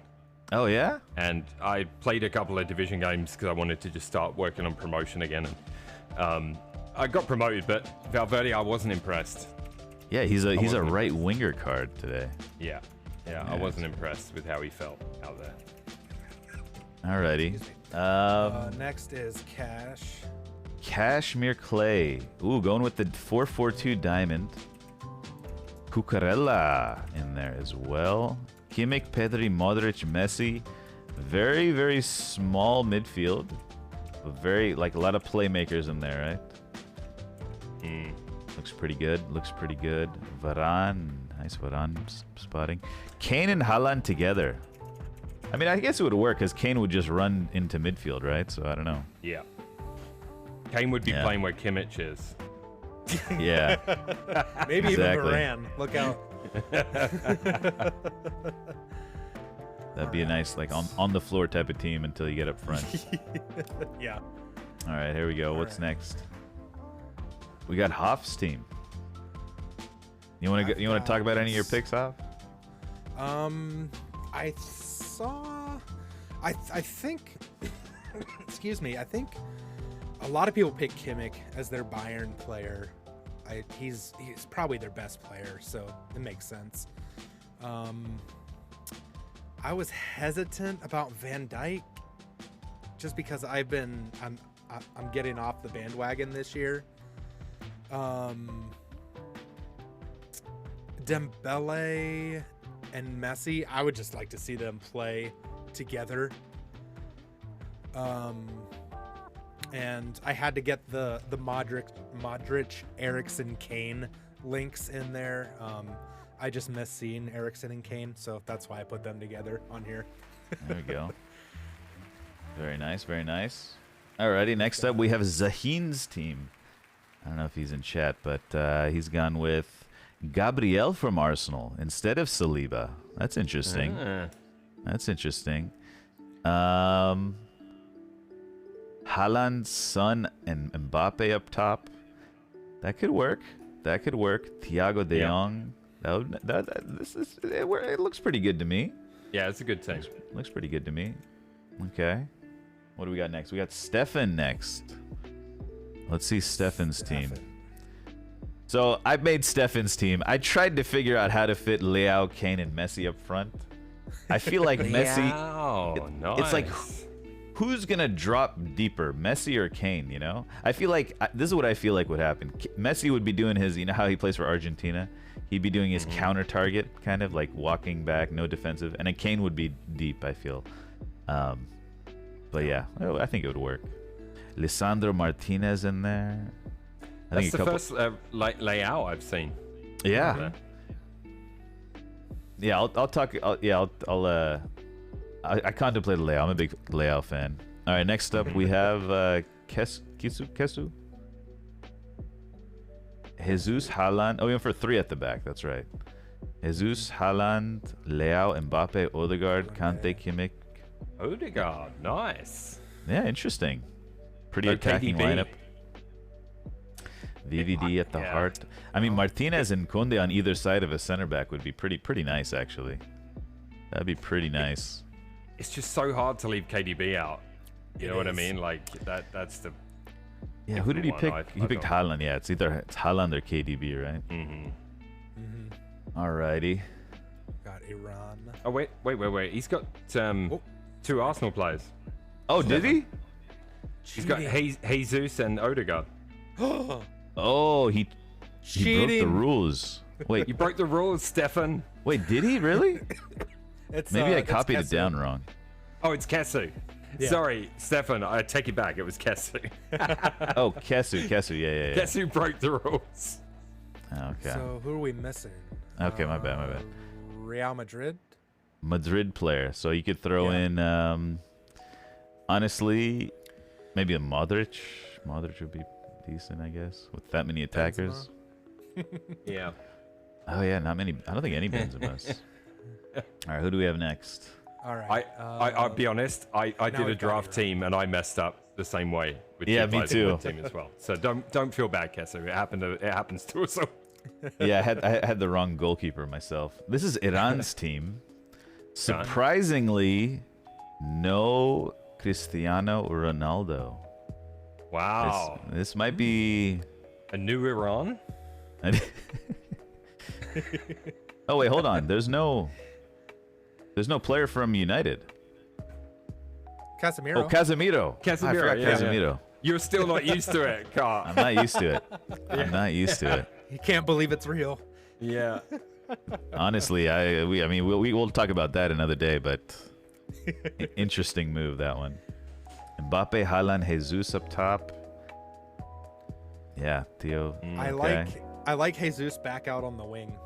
Oh, yeah? And I played a couple of division games because I wanted to just start working on promotion again. And I got promoted, but Valverde, I wasn't impressed. Yeah, he's a right winger card today. Yeah, I wasn't impressed with how he felt out there. Alrighty. Next is Cash. Cashmere Clay. Ooh, going with the 442 diamond. Cucurella in there as well. Kimmich, Pedri, Modric, Messi. Very, very small midfield. Very, like, a lot of playmakers in there, right? Looks pretty good. Looks pretty good. Varane. Nice Varane spotting. Kane and Haaland together. I mean, I guess it would work because Kane would just run into midfield, right? So, I don't know. Yeah. Kane would be playing where Kimmich is. Yeah. Maybe exactly. even Varane. Look out. That'd be a nice, like, on the floor type of team until you get up front. Yeah. All right, here we go. What's next? We got Hoff's team. You want to talk about any of your picks, Hoff? I think excuse me, I think a lot of people pick Kimmich as their Bayern player. He's probably their best player, so it makes sense. I was hesitant about Van Dijk just because I'm getting off the bandwagon this year. Dembele and Messi, I would just like to see them play together. And I had to get the Modric, Eriksen, Kane links in there. I just miss seeing Eriksen and Kane, so that's why I put them together on here. There we go. Very nice, very nice. Alrighty, next up we have Zahin's team. I don't know if he's in chat, but he's gone with Gabriel from Arsenal instead of Saliba. That's interesting. That's interesting. Haaland, Son, and Mbappe up top. That could work. That could work. Thiago De Jong. It looks pretty good to me. Yeah, it's a good team. Looks pretty good to me. Okay. What do we got next? We got Stefan next. Let's see Stefan's team. So I made Stefan's team. I tried to figure out how to fit Leao, Kane, and Messi up front. I feel like Messi. Nice. It's like, who's gonna drop deeper, Messi or Kane? You know, I feel like this is what I feel like would happen. Messi would be doing his, you know how he plays for Argentina. He'd be doing his counter target, kind of like walking back, no defensive, and then Kane would be deep. I feel, but yeah, I think it would work. Lisandro Martinez in there. That's the first layout I've seen. Yeah. Yeah, I'll talk. I contemplate Leao. I'm a big Leao fan. All right, next up we have Kesu. Jesus, Haaland. Oh, we went for 3 at the back. That's right. Jesus, Haaland, Leao, Mbappe, Odegaard, Kante, Kimmich. Odegaard, nice. Yeah, interesting. Pretty attacking lineup. VVD at the heart. I mean, Martinez and Conde on either side of a center back would be pretty nice, actually. That'd be pretty nice. It's just so hard to leave KDB out. You know what I mean? Like that's the. Yeah, who did he pick? He picked Haaland. Yeah, it's Haaland or KDB, right? Alrighty. Got Iran. Oh wait. He's got 2 Arsenal players. Oh, did he? He's got Jesus and Odegaard. Oh, he broke the rules. Wait, you broke the rules, Stefan. Wait, did he really? Maybe I copied it down wrong. Oh, it's Kesu. Yeah. Sorry, Stefan, I take it back. It was Kesu. Oh, Kesu, yeah. Kesu broke the rules. Okay. So who are we missing? Okay, my bad. Real Madrid? Madrid player. So you could throw in, honestly, maybe a Modric, Modric would be decent, I guess, with that many attackers. Yeah. Oh yeah, not many. I don't think any Benzemas. All right, who do we have next? All right. I'll be honest. I did now a we've got you draft right. team and I messed up the same way. With Yeah, me utilizing my too. team as well. So don't feel bad, Kesso. It happens to us all. Yeah, I had the wrong goalkeeper myself. This is Iran's team. Surprisingly, no Cristiano Ronaldo. Wow. This might be A new Iran? Oh wait, hold on. There's no player from United. Casemiro. Oh, Casemiro. I forgot yeah, Casemiro. yeah. You're still not used to it, Car. I'm not used to it. I'm not used to it. He can't believe it's real. Yeah. Honestly, we'll talk about that another day, but interesting move, that one. Mbappe, Haaland, Jesus up top. Yeah, Theo. I like Jesus back out on the wing.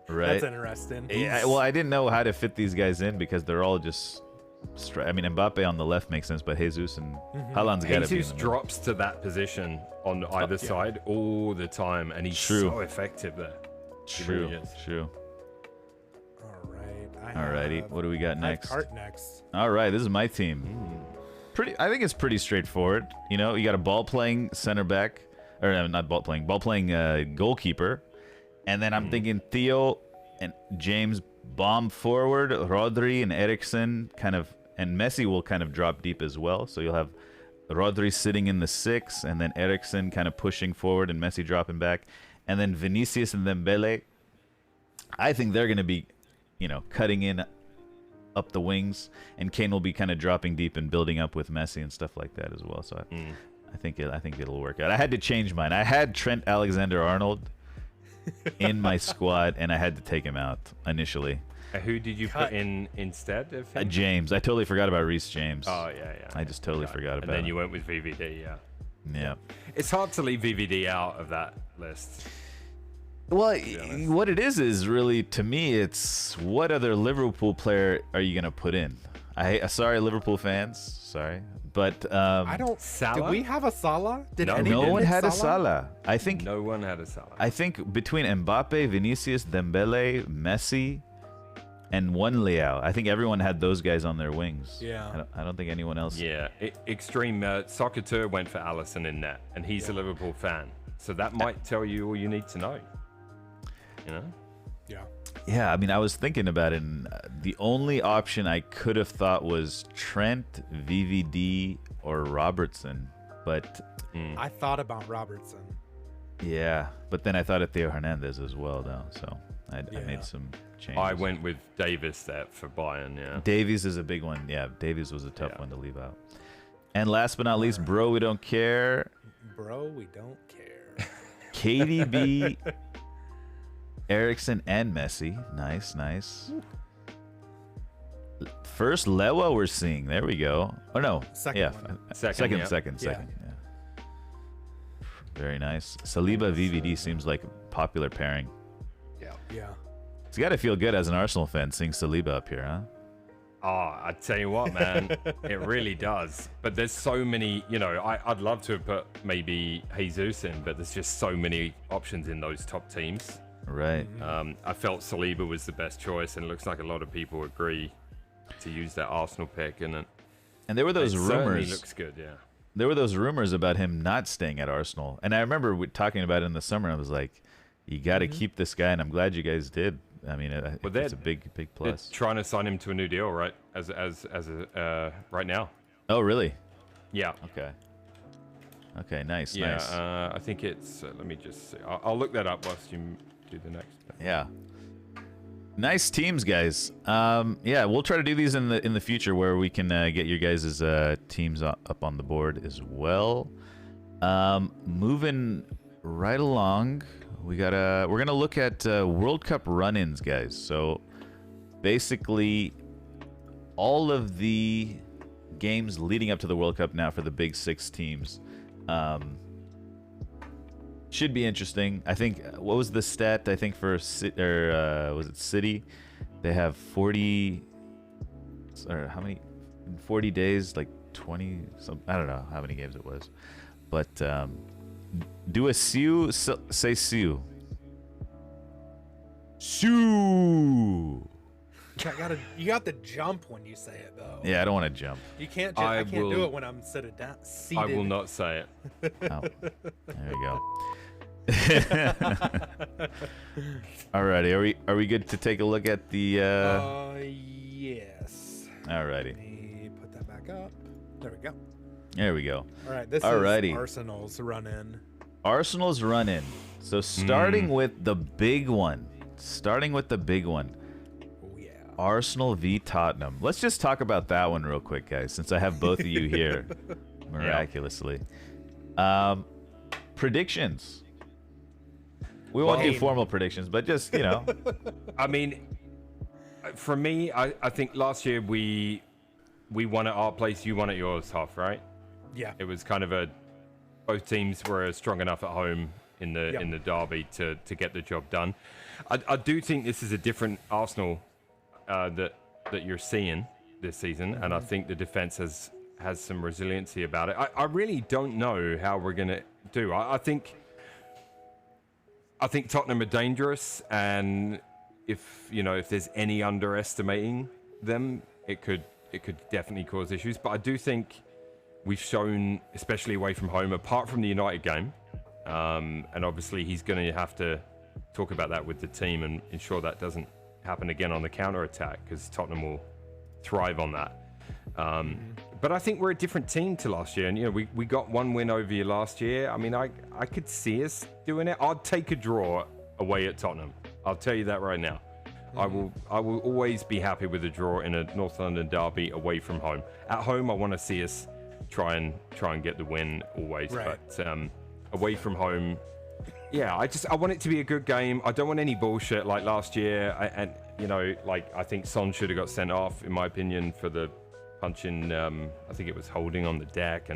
Right. That's interesting. Yeah, well, I didn't know how to fit these guys in because they're all just. I mean, Mbappe on the left makes sense, but Jesus and Haaland's got to be in Jesus the middle. drops to that position on either side all the time, and he's so effective there. True. Really is. True. All right. Alrighty, what do we got I have next? Cart next. All right, this is my team. I think it's pretty straightforward. You know, you got a ball-playing center back, or not ball-playing goalkeeper, and then I'm thinking Theo and James bomb forward, Rodri and Eriksen and Messi will kind of drop deep as well. So you'll have Rodri sitting in the 6, and then Eriksen kind of pushing forward and Messi dropping back, and then Vinicius and Dembele. I think they're going to be, cutting in up the wings, and Kane will be kind of dropping deep and building up with Messi and stuff like that as well. So I think it'll work out. I had to change mine. I had Trent Alexander-Arnold in my squad, and I had to take him out initially. Who did you put in instead of him? James. I totally forgot about Reece James. Oh, yeah. I just totally forgot about And then him. you went with VVD, yeah. Yeah. It's hard to leave VVD out of that list. Well, what it is really, to me, it's what other Liverpool player are you going to put in? Sorry, Liverpool fans. Sorry. But I don't. Salah? Did we have a Salah? no one had a Salah. I think No one had a Salah. I think between Mbappe, Vinicius, Dembele, Messi, and one Leao, I think everyone had those guys on their wings. Yeah. I don't think anyone else. Yeah, Extreme Soccer Tour went for Alisson in net, and he's a Liverpool fan. So that might tell you all you need to know. Yeah. Yeah, I mean, I was thinking about it, and the only option I could have thought was Trent, VVD, or Robertson. But I thought about Robertson. yeah, but then I thought of Theo Hernandez as well, though. So I made some changes. I went with Davis there for Bayern, yeah. Davies is a big one. Yeah, Davies was a tough one to leave out. And last but not least, bro, we don't care. Bro, we don't care. KDB, Eriksen, and Messi. Nice. First Lewa we're seeing. There we go. Oh no. Second one. Second. Yeah. Very nice. Saliba VVD seems like a popular pairing. Yeah. It's got to feel good as an Arsenal fan seeing Saliba up here, huh? Oh, I tell you what, man, it really does. But there's so many, I'd love to have put maybe Jesus in, but there's just so many options in those top teams. Right. I felt Saliba was the best choice, and it looks like a lot of people agree to use that Arsenal pick. And there were those certainly rumors. Looks good, yeah. There were those rumors about him not staying at Arsenal, and I remember talking about it in the summer. I was like, "You got to keep this guy," and I'm glad you guys did. I mean, it's a big plus. They're trying to sign him to a new deal, right? Right now. Oh, really? Yeah. Okay. Nice. Yeah. Nice. I think it's. Let me just see. I'll look that up whilst you do the next. Yeah. Nice teams, guys. Yeah, we'll try to do these in the future where we can get your guys' teams up on the board as well. Moving right along, we're gonna look at World Cup run-ins, guys. So basically, all of the games leading up to the World Cup now for the big 6 teams. Should be interesting. I think, what was the stat? I think for was it City? They have 40, or how many? In 40 days, like 20 some, I don't know how many games it was, but do a Sue, say Sue. Sue. You got to jump when you say it though. Yeah, I don't want to jump. You can't. I can't do it when I'm seated down. I will not say it. Oh, there we go. Alrighty, are we good to take a look at the? Yes. Alrighty. Let me put that back up. There we go. There we go. All right. This Alrighty. is Arsenal's run in. Arsenal's run in. So starting with the big one. Oh yeah. Arsenal v Tottenham. Let's just talk about that one real quick, guys, since I have both of you here, miraculously. Predictions. We won't do formal predictions, but just, you know. I mean, for me, I think last year we won at our place, you won at yours, Hoff, right? Yeah. It was kind of both teams were strong enough at home in the derby to get the job done. I do think this is a different Arsenal that you're seeing this season, and I think the defense has some resiliency about it. I really don't know how we're gonna do. I think Tottenham are dangerous, and if there's any underestimating them, it could definitely cause issues. But I do think we've shown, especially away from home, apart from the United game, and obviously he's going to have to talk about that with the team and ensure that doesn't happen again on the counter attack, because Tottenham will thrive on that. But I think we're a different team to last year, and we got one win over you last year. I mean, I could see us doing it. I'd take a draw away at Tottenham. I'll tell you that right now. I will always be happy with a draw in a North London derby away from home. At home, I want to see us try and get the win always. Right. But away from home, yeah, I want it to be a good game. I don't want any bullshit like last year. I think Son should have got sent off, in my opinion, for the punching. I think it was holding on the deck,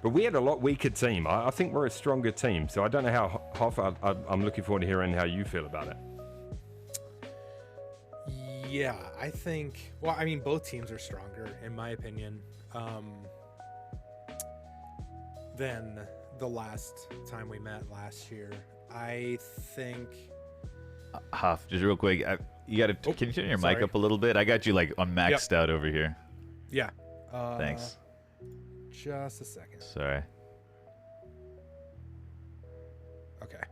but we had a lot weaker team. I think we're a stronger team. So I don't know how Hoff. I'm looking forward to hearing how you feel about it. Yeah, I think. Well, I mean, both teams are stronger, in my opinion, than the last time we met last year. I think. Hoff, just real quick, you got to. Can you turn your mic up a little bit? I got you like on maxed out over here. Yeah. Thanks. Just a second. Sorry. Okay.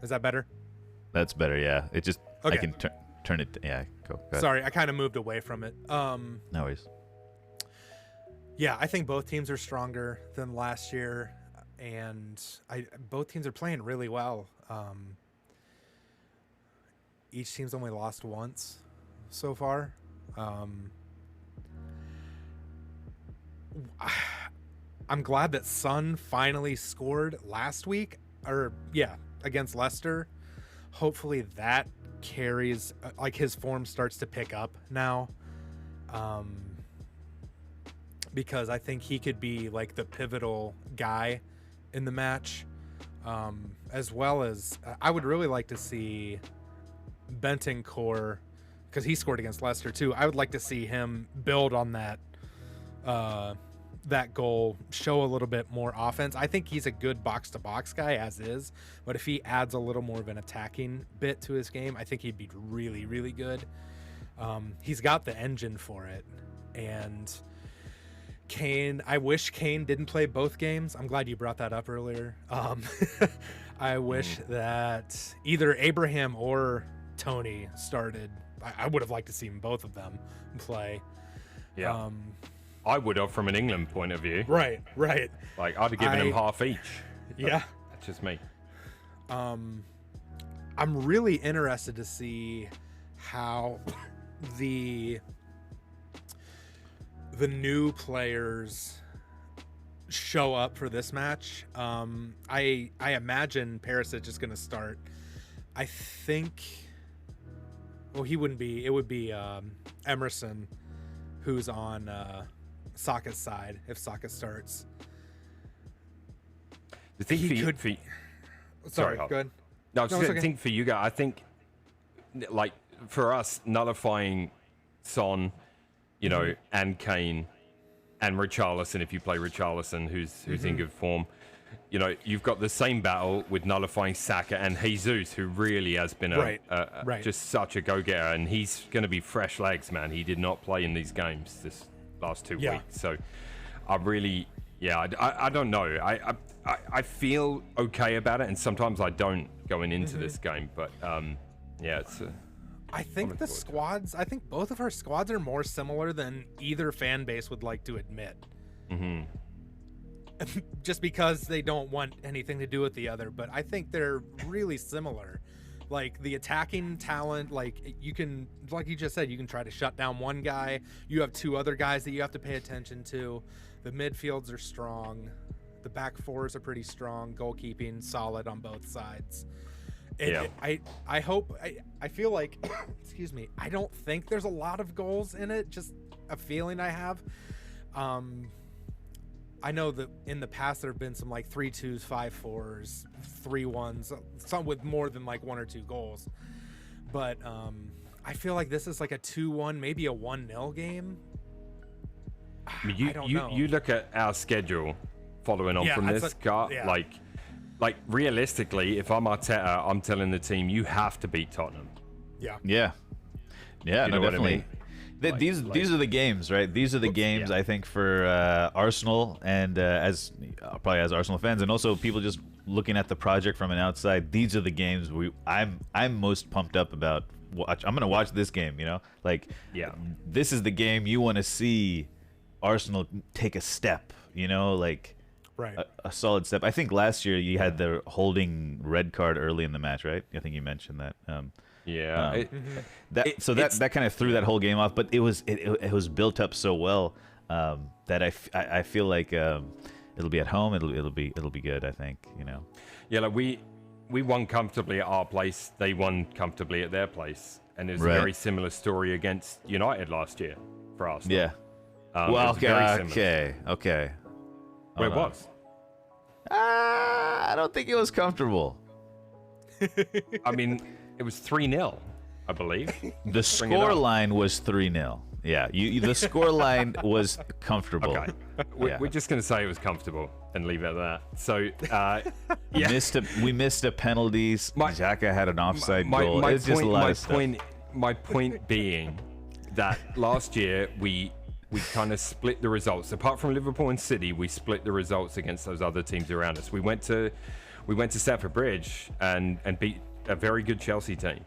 Is that better? That's better. Yeah. It just. Okay. I can turn it. Yeah. Go ahead. Sorry, I kind of moved away from it. No worries. Yeah, I think both teams are stronger than last year, and both teams are playing really well. Each team's only lost once so far. I'm glad that Son finally scored last week, against Leicester. Hopefully that carries, like his form starts to pick up now. Because I think he could be like the pivotal guy in the match, as well as I would really like to see Bentancur, because he scored against Leicester too. I would like to see him build on that goal, show a little bit more offense. I think he's a good box-to-box guy as is, but if he adds a little more of an attacking bit to his game, I think he'd be really, really good. He's got the engine for it, and Kane, I wish Kane didn't play both games. I'm glad you brought that up earlier. I wish that either Abraham or Tony started. I would have liked to see both of them play. Yeah. I would have, from an England point of view. Right. Like, I'd have given them half each. Yeah. That's just me. I'm really interested to see how the new players show up for this match. I imagine Perisic is going to start. I think. Well, he wouldn't be. It would be Emerson, who's on Saka's side if Saka starts. The thing He for could. you, Sorry, Hoff. go ahead. No, I No, it's okay. think for you guys, I think, like, for us, nullifying Son, and Kane and Richarlison, if you play Richarlison, who's in good form. You know, you've got the same battle with nullifying Saka and Jesus, who really has been just such a go-getter, and he's going to be fresh legs, man. He did not play in these games this last 2 weeks, so I really, I don't know. I feel okay about it, and sometimes I don't going into this game, but it's. I think the squads. I think both of our squads are more similar than either fan base would like to admit. Just because they don't want anything to do with the other, but I think they're really similar. Like the attacking talent, like you can, like you just said, you can try to shut down one guy. You have two other guys that you have to pay attention to. The midfields are strong. The back fours are pretty strong. Goalkeeping solid on both sides. I hope, I feel like, excuse me, I don't think there's a lot of goals in it. Just a feeling I have. I know that in the past there have been some like 3-2s, 5-4s, 3-1s, some with more than like 1 or 2 goals. But I feel like this is like a 2-1, maybe a 1-0 game. I mean, you look at our schedule following on from this, like realistically, if I'm Arteta, I'm telling the team you have to beat Tottenham. Yeah, you know no, definitely. What I mean? These are the games, right? These are the games I think for Arsenal, and as probably as Arsenal fans, and also people just looking at the project from an outside. These are the games I'm most pumped up about. I'm gonna watch this game. You know, like this is the game you want to see Arsenal take a step. You know, like a solid step. I think last year you had the holding red card early in the match, right? I think you mentioned that. That kind of threw that whole game off, but it was built up so well that I feel like it'll be at home. It'll be good. I think, you know. Yeah, like we won comfortably at our place. They won comfortably at their place, and it was a very similar story against United last year for Arsenal. Yeah. Well, okay. Where it was? I don't think it was comfortable. I mean, it was 3-0, I believe. The score line was 3-0. Yeah, the score line was comfortable. Okay, we're just going to say it was comfortable and leave it at that. So, we missed a penalties. Xhaka had an offside goal. It's just a lot of stuff. My point being that last year we kind of split the results. Apart from Liverpool and City, we split the results against those other teams around us. We went to Stamford Bridge and beat a very good Chelsea team.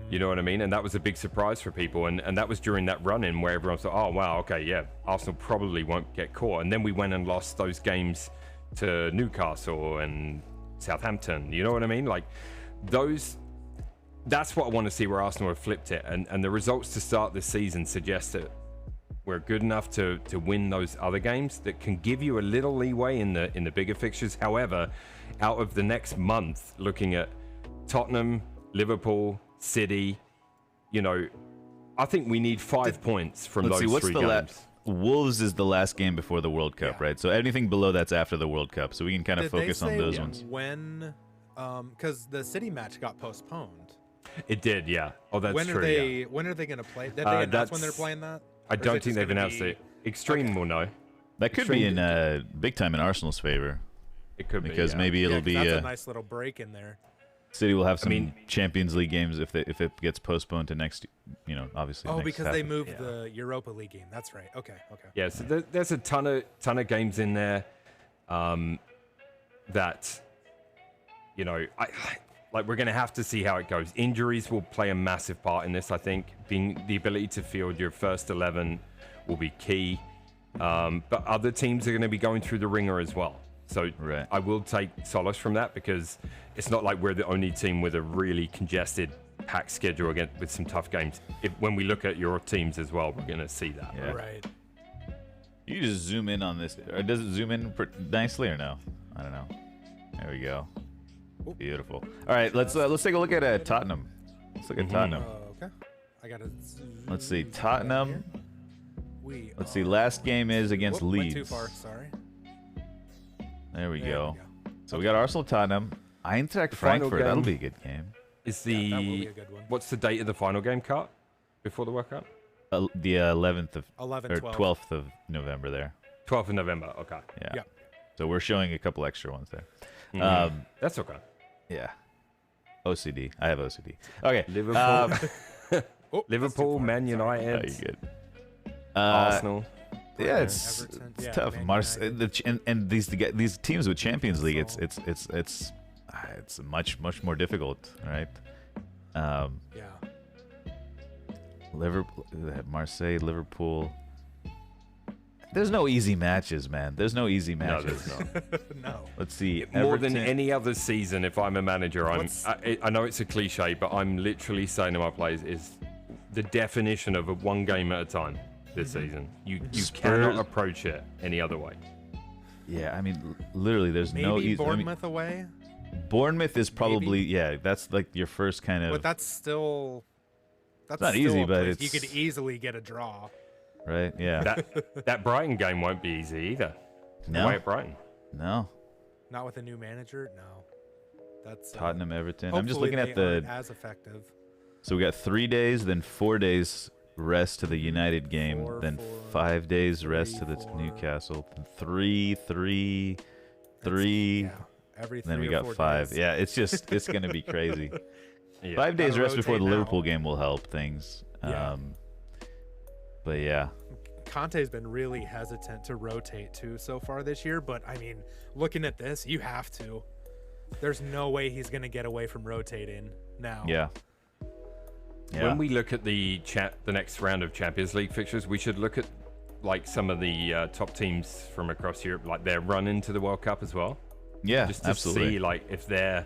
You know what I mean? And that was a big surprise for people. And that was during that run-in where everyone thought, oh, wow, okay, yeah, Arsenal probably won't get caught. And then we went and lost those games to Newcastle and Southampton. You know what I mean? Like, that's what I want to see, where Arsenal have flipped it. And the results to start this season suggest that we're good enough to win those other games that can give you a little leeway in the bigger fixtures. However, out of the next month, looking at Tottenham, Liverpool, City, you know, I think we need 5 points from those 3 games. Wolves is the last game before the World Cup, right? So anything below that's after the World Cup. So we can kind of focus on those ones. When, because the City match got postponed. It did, yeah. Oh, that's true. When are they going to play? Did they announce when they're playing that? I don't think they've announced it. Extreme will know. That could be in big time in Arsenal's favor. It could be, because maybe it'll be that's a nice little break in there. City will have some Champions League games if it gets postponed to next, you know, obviously. Oh, because they moved the Europa League game. That's right. Okay. Yeah, so there's a ton of games in there that, you know, like we're going to have to see how it goes. Injuries will play a massive part in this, I think. Being the ability to field your first 11 will be key. But other teams are going to be going through the ringer as well. So I will take solace from that, because it's not like we're the only team with a really congested, packed schedule again with some tough games. When we look at your teams as well, we're going to see that. Yeah. Right. You just zoom in on this. Or does it zoom in nicely or no? I don't know. There we go. Beautiful. All right, let's take a look at Tottenham. Let's look at Tottenham. Okay. I gotta. Let's see, Tottenham. Let's see. Last game is against Leeds. Went too far. Sorry. There we go. So we got Arsenal, Tottenham, Eintracht Frankfurt. That'll be a good game. Is the that will be a good one. What's the date of the final game, Cut? Before the World Cup? The 11th of 11, or 12. 12th of November there. 12th of November. Okay. Yeah. Yep. So we're showing a couple extra ones there. That's okay. Yeah. OCD. I have OCD. Okay. Liverpool, Oh, Liverpool, Man Oh, United, you good. Arsenal. Yeah, it's Everton. it's Yeah, tough. Man And these teams with Champions League, it's much more difficult, right? Yeah. Liverpool, Marseille, Liverpool. There's no easy matches, man. There's no easy No, matches. there's not. No. Let's see. More than Everton- any other season, if I'm a manager, What's- I know it's a cliche, but I'm literally saying to my players is the definition of a one game at a time this season. You Spurs- cannot approach it any other way. Yeah, I mean, literally, there's Maybe no easy. Bournemouth away, Bournemouth is probably that's like your first kind of but that's still. That's not still easy, a but place you it's- could easily get a draw. right. Yeah. That Brighton game won't be easy either. No. Away at Brighton. No. Not with a new manager. No. That's Tottenham, Everton. I'm just hopefully looking at they the. aren't as effective. So we got 3 days, then 4 days rest to the United game, Four, then 4, 5 days rest 3, to the 4. Newcastle, then 3, That's- 3. Yeah. Every Then we 3 or got 4 5. days. Yeah, it's gonna be crazy. Yeah. 5 days Gotta rest before the rotate now. Liverpool game will help things. Yeah. But yeah, Conte's been really hesitant to rotate too so far this year, but I mean, looking at this, you have to. There's no way he's going to get away from rotating now. yeah. When we look at the next round of Champions League fixtures, we should look at like some of the top teams from across Europe, like their run into the World Cup as well. Yeah, Just to absolutely. see like if they're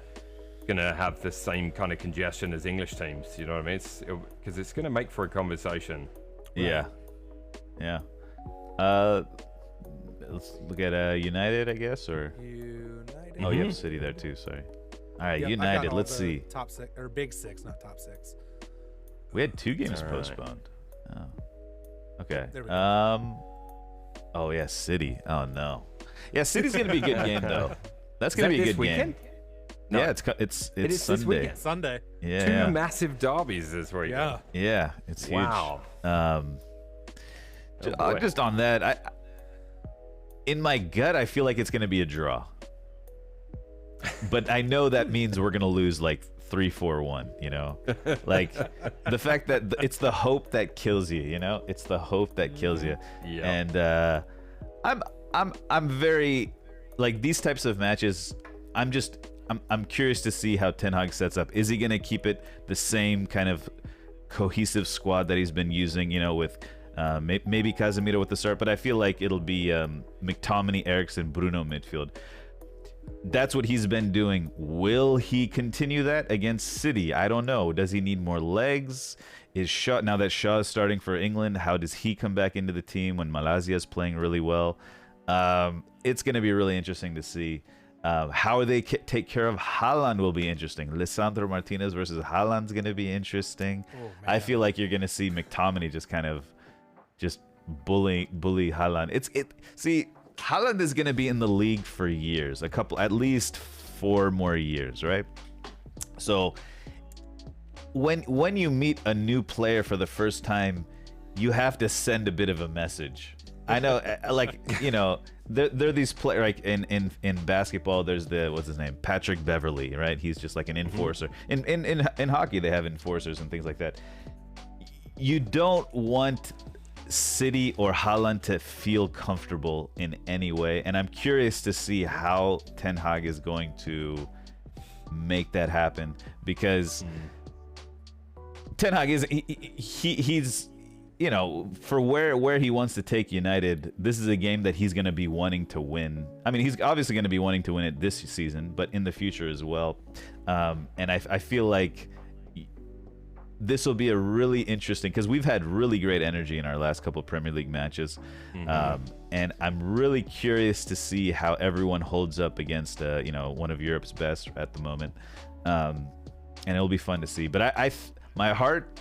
gonna have the same kind of congestion as English teams. You know what I mean? Because it's gonna make for a conversation. Yeah. Yeah. Let's look at United, I guess, or United. oh, you have City there too. Sorry. All right, Yep, I got United. all Let's the see. Top 6 or big 6, not top 6. We had 2 games All right. postponed. Oh. Okay. There we go. Oh yeah, City. Oh no. Yeah, City's gonna be a good game though. That's gonna be a this good weekend? game. No. Yeah, it's It is this Sunday. weekend. Sunday. Yeah, Two yeah. massive derbies this week. Yeah. Yeah, it's huge. Wow. Ju- just on that, in my gut, I feel like it's gonna be a draw. But I know that means we're gonna lose like 3-4-1. You know, like the fact that it's the hope that kills you. You know, it's the hope that kills you. Yeah. And I'm very like these types of matches. I'm curious to see how Ten Hag sets up. Is he gonna keep it the same kind of cohesive squad that he's been using? You know, with maybe Casemiro with the start, but I feel like it'll be McTominay, Eriksen, Bruno midfield. That's what he's been doing. Will he continue that against City? I don't know. Does he need more legs? Is Shaw, now that Shaw is starting for England, how does he come back into the team when Malaysia is playing really well? It's going to be really interesting to see. How they take care of Haaland will be interesting. Lisandro Martinez versus Haaland's going to be interesting. Oh, I man. feel like you're going to see McTominay just bully Haaland. See, Haaland is going to be in the league for years, at least 4 more years, right? So when you meet a new player for the first time, you have to send a bit of a message. I know, like, you know, there are these players, like in basketball, there's what's his name? Patrick Beverley, right? He's just like an enforcer. In hockey, they have enforcers and things like that. You don't want City or Haaland to feel comfortable in any way, and I'm curious to see how Ten Hag is going to make that happen, because Ten Hag is he's you know, for where he wants to take United, this is a game that he's going to be wanting to win. I mean, he's obviously going to be wanting to win it this season, but in the future as well. And I feel like this will be a really interesting, because we've had really great energy in our last couple of Premier League matches. And I'm really curious to see how everyone holds up against, you know, one of Europe's best at the moment. And it'll be fun to see. But my heart...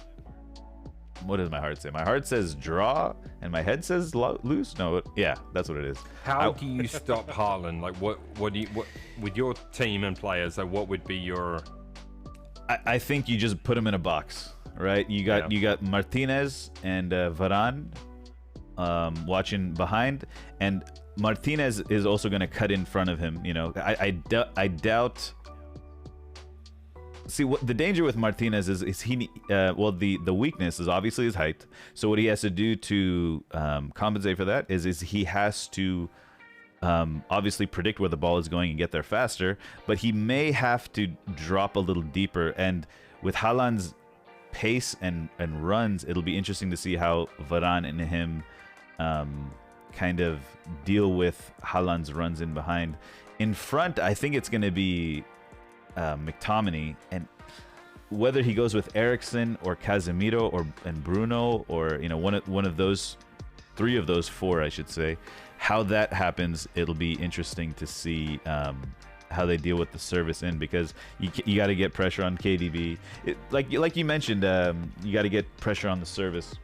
What does my heart say? My heart says draw, and my head says lose. No, yeah, that's what it is. How do you stop Haaland? Like, what with your team and players? Like, what would be your? I think you just put him in a box. right? You got Martinez and Varane watching behind, and Martinez is also going to cut in front of him. You know, I doubt. See, what the danger with Martinez is he the weakness is obviously his height. So what he has to do to compensate for that is he has to obviously predict where the ball is going and get there faster, but he may have to drop a little deeper. And with Haaland's pace and runs, it'll be interesting to see how Varane and him kind of deal with Haaland's runs in behind. In front, I think it's going to be McTominay, and whether he goes with Eriksen or Casemiro and Bruno, or one of those three of those four, I should say, how that happens, it'll be interesting to see how they deal with the service in, because you got to get pressure on KDB. Like you mentioned, you got to get pressure on the service.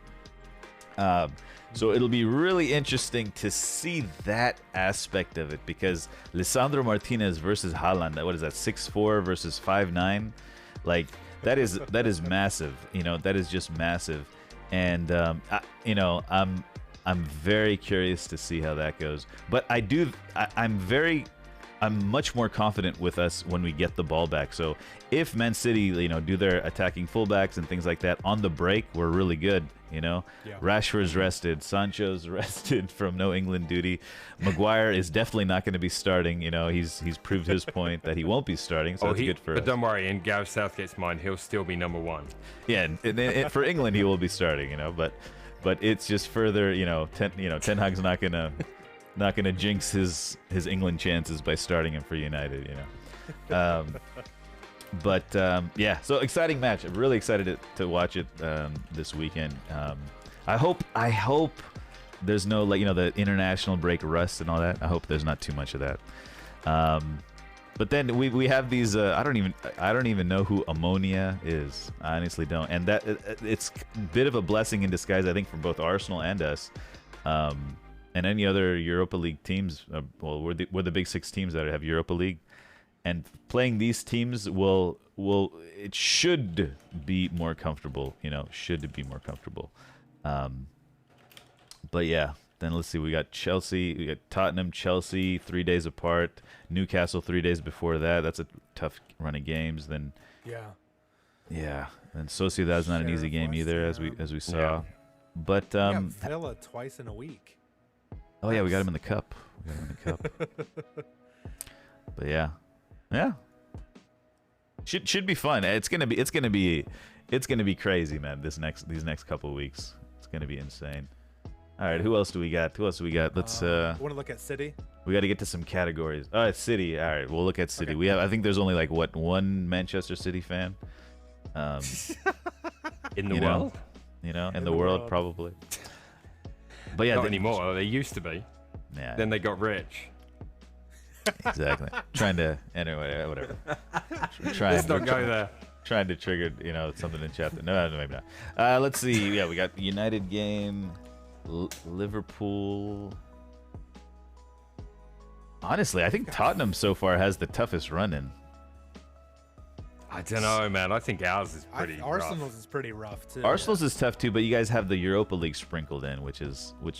So it'll be really interesting to see that aspect of it, because Lisandro Martinez versus Haaland, what is that, 6'4" versus 5'9"? Like, that is massive. That is just massive. And I'm very curious to see how that goes. But I'm much more confident with us when we get the ball back. So if Man City, do their attacking fullbacks and things like that on the break, we're really good. Yeah. Rashford's rested, Sancho's rested from no England duty. Maguire is definitely not going to be starting. He's proved his point that he won't be starting, so that's good for us. But don't worry, in Gareth Southgate's mind, he'll still be number one. Yeah, and for England, he will be starting. But it's just further. Ten Hag's not gonna jinx his England chances by starting him for United. Yeah, so exciting match. I'm really excited to watch it this weekend. I hope there's no the international break rust and all that. I hope there's not too much of that. But then we have these. I don't even know who Ammonia is. I honestly don't. And that it's a bit of a blessing in disguise, I think, for both Arsenal and us. And any other Europa League teams. Well, we're the big six teams that have Europa League. And playing these teams it should be more comfortable, should be more comfortable. But yeah, then let's see. We got Chelsea, we got Tottenham, Chelsea 3 days apart. Newcastle 3 days before that. That's a tough run of games. Then yeah. And Sociedad's not an easy game either, as we saw. Yeah. But Villa twice in a week. Oh yeah, we got him in the cup. But yeah. Should be fun. It's gonna be crazy, man. These next couple of weeks, it's gonna be insane. All right, who else do we got? Let's. Want to look at City? We got to get to some categories. All right, City. All right, we'll look at City. Okay. I think there's only one Manchester City fan. In the world. In the world probably. But yeah, not anymore. They used to be. Yeah. Then they got rich. Exactly. Anyway, whatever. Let's not go there. Trying to trigger, something in chapter. No, maybe not. Let's see. Yeah, we got the United game, Liverpool. Honestly, I think Tottenham so far has the toughest run in. I don't know, man. I think ours is pretty rough. Arsenal's is pretty rough too. Arsenal's is tough too, but you guys have the Europa League sprinkled in, which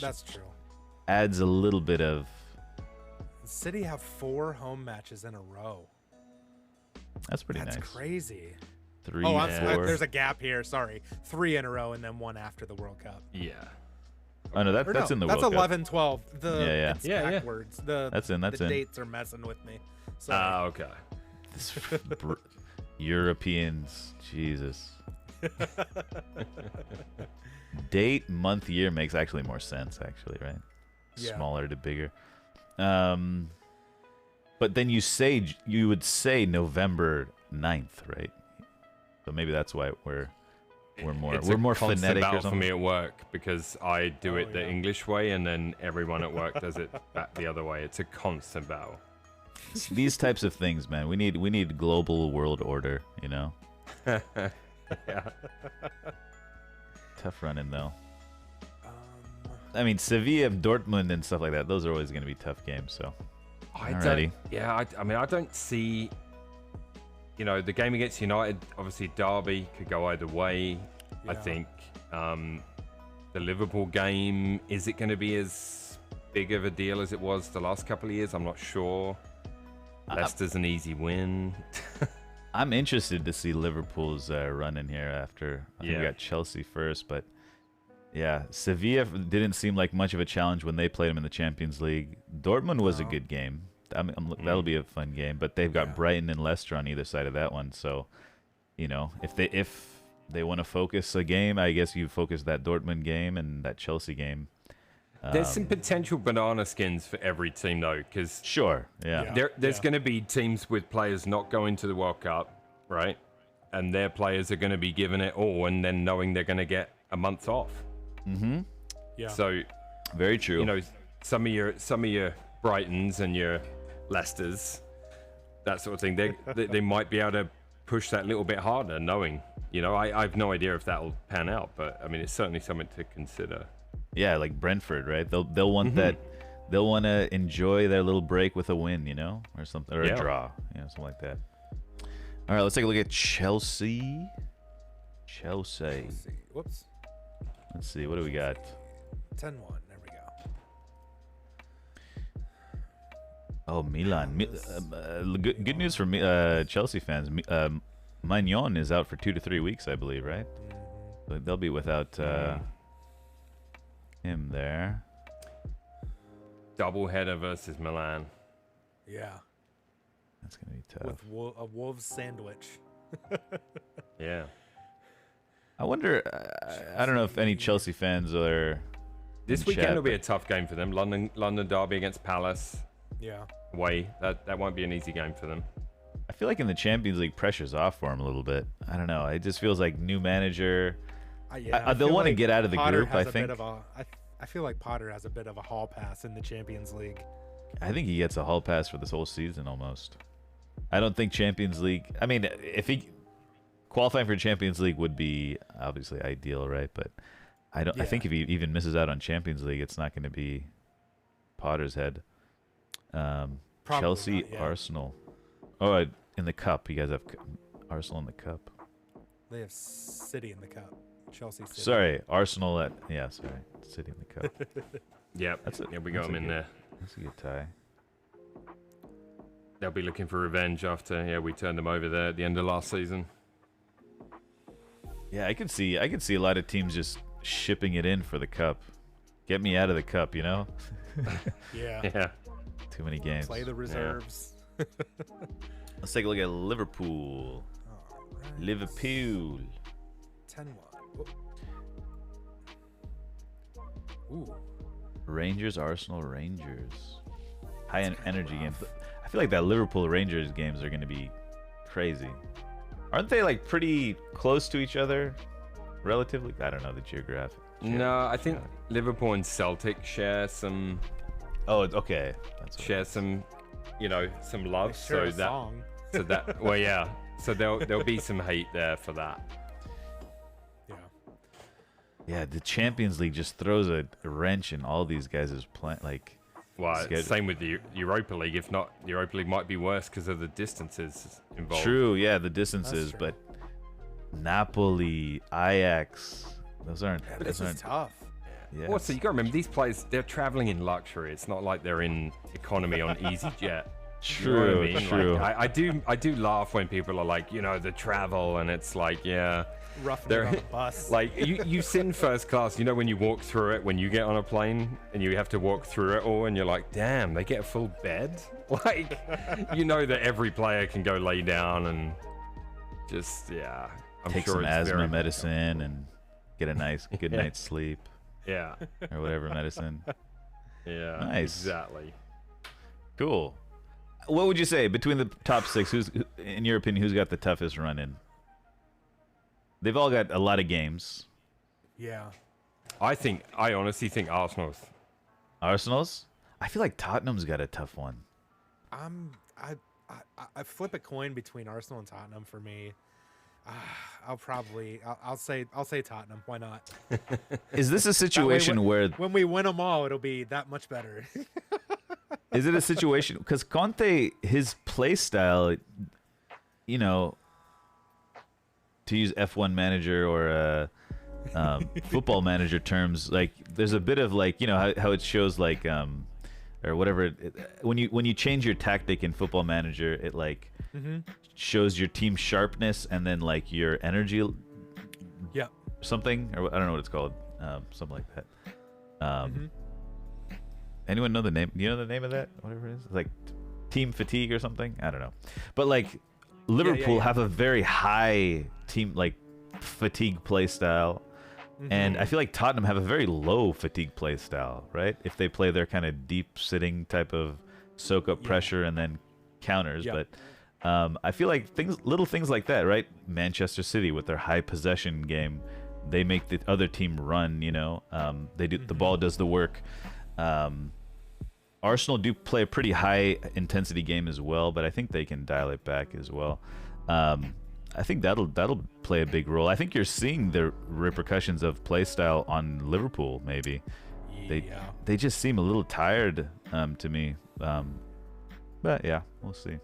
that's true. Adds a little bit of. City have 4 home matches in a row. That's pretty nice. That's crazy. 3, Oh, 4. There's a gap here. Sorry, 3 in a row and then 1 after the World Cup. Yeah. Oh no, that's in the World Cup. That's 11-12. It's backwards. That's in. The dates are messing with me. Okay. This Europeans, Jesus. Date, month, year makes actually more sense, right? Yeah. Smaller to bigger. But then you would say November 9th, right? So maybe that's why we're more phonetic or something. For me at work, because I do it the English way and then everyone at work does it back the other way. It's a constant battle. These types of things, man. We need global world order, Yeah. Tough running though. I mean, Sevilla, Dortmund, and stuff like that. Those are always going to be tough games. So, I don't see. The game against United, obviously Derby could go either way. I Yeah. think the Liverpool game, is it going to be as big of a deal as it was the last couple of years? I'm not sure. Leicester's an easy win. I'm interested to see Liverpool's run in here after. I think we Yeah. got Chelsea first, but yeah, Sevilla didn't seem like much of a challenge when they played them in the Champions League. Dortmund was a No. good game. That'll be a fun game, but they've got Yeah. Brighton and Leicester on either side of that one. So, you know, if they want to focus a game, I guess you focus that Dortmund game and that Chelsea game. There's some potential banana skins for every team, though, because Sure, yeah. Yeah. there's going to be teams with players not going to the World Cup, right? And their players are going to be giving it all, and then knowing they're going to get a month off. Yeah. So, Very true. you know, some of your Brightons and your Leicesters, that sort of thing, they might be able to push that a little bit harder, knowing, you know, I have no idea if that'll pan out, but I mean, it's certainly something to consider. Yeah, like Brentford, right? They'll want that. They'll want to enjoy their little break with a win, you know, or something, or Yeah. a draw, you know, something like that. All right, let's take a look at Chelsea. Chelsea. Let's see. Whoops. Let's see, what do we got? 10-1. There we go. Oh, Milan. Good news for Chelsea fans. Magnon is out for 2 to 3 weeks, I believe, right? So they'll be without him there. Doubleheader versus Milan. Yeah. That's gonna be tough. With a Wolves sandwich. Yeah. I wonder. I don't know if any Chelsea fans are. This in weekend chat, will be but- a tough game for them. London derby against Palace Yeah. away. That won't be an easy game for them. I feel like in the Champions League, pressure's off for him a little bit. I don't know. It just feels like new manager. I they'll feel want to like get out of the Potter group. has I a think. bit of I feel like Potter has a bit of a hall pass in the Champions League. I think he gets a hall pass for this whole season almost. I don't think Champions League. I mean, if he qualifying for Champions League would be obviously ideal, right? But I don't. I think if he even misses out on Champions League, it's not going to be Potter's head. Probably Chelsea, not, yeah. Arsenal. Oh, in the cup, you guys have Arsenal in the cup. They have City in the cup. Chelsea City. Sorry, Arsenal at sorry, City in the cup. Yep. That's Yeah, we got them in there. That's a good tie. They'll be looking for revenge after we turned them over there at the end of last season. Yeah, I could see a lot of teams just shipping it in for the cup. Get me out of the cup, you know? Yeah. Yeah. Too many games. Play the reserves. Let's take a look at Liverpool. All right. Liverpool. 10-1. Ooh. Rangers, Arsenal, Rangers. High energy game. I feel like that Liverpool Rangers games are going to be crazy. Aren't they like pretty close to each other? Relatively? I don't know the geographic. No, I think Liverpool and Celtic share some Oh, okay. That's what some love. They share a So that song. so that well yeah. So there'll be some hate there for that. Yeah. Yeah, the Champions League just throws a wrench in all these guys' plan. Like, Well, Schedule. same with the Europa League. If not, Europa League might be worse because of the distances involved. true, yeah, the distances, true. but Napoli, Ajax, those aren't. Yeah, but those this is aren't. tough. Yeah. Also, you got to remember these players. They're traveling in luxury. It's not like they're in economy on EasyJet. You know what I mean? True. Like, I do laugh when people are like, the travel, and it's like, yeah. Roughing They're- it on the bus. Like you sit in first class, when you walk through it, when you get on a plane and you have to walk through it all, and you're like, damn, they get a full bed. Like, that every player can go lay down and just I'm Take sure some it's asthma very medicine and get a nice good night's sleep Yeah, or whatever medicine. yeah, Nice. exactly. Cool. What would you say between the top six? In your opinion, who's got the toughest run in? They've all got a lot of games. Yeah. I honestly think Arsenal's. Arsenal's? I feel like Tottenham's got a tough one. I flip a coin between Arsenal and Tottenham for me. I'll say Tottenham. Why not? Is this a That way situation where when we win them all, it'll be that much better. is it a situation because Conte, his play style, to use F1 manager or football manager terms, like there's a bit of like, you know, how it shows like or whatever when you change your tactic in football manager, it like shows your team sharpness and then like your energy, Yeah. something, or I don't know what it's called, something like that. Anyone know the name? Do you know the name of that? Whatever it is, like team fatigue or something. I don't know, but like Liverpool have a very high team like fatigue play style. And I feel like Tottenham have a very low fatigue play style, right? If they play their kind of deep sitting type of soak up pressure and then counters. But I feel like little things like that, right? Manchester City with their high possession game, they make the other team run, you know. They do the ball does the work. Arsenal do play a pretty high intensity game as well, but I think they can dial it back as well. I think that'll play a big role. I think you're seeing the repercussions of play style on Liverpool. Maybe they just seem a little tired to me. But yeah, we'll see.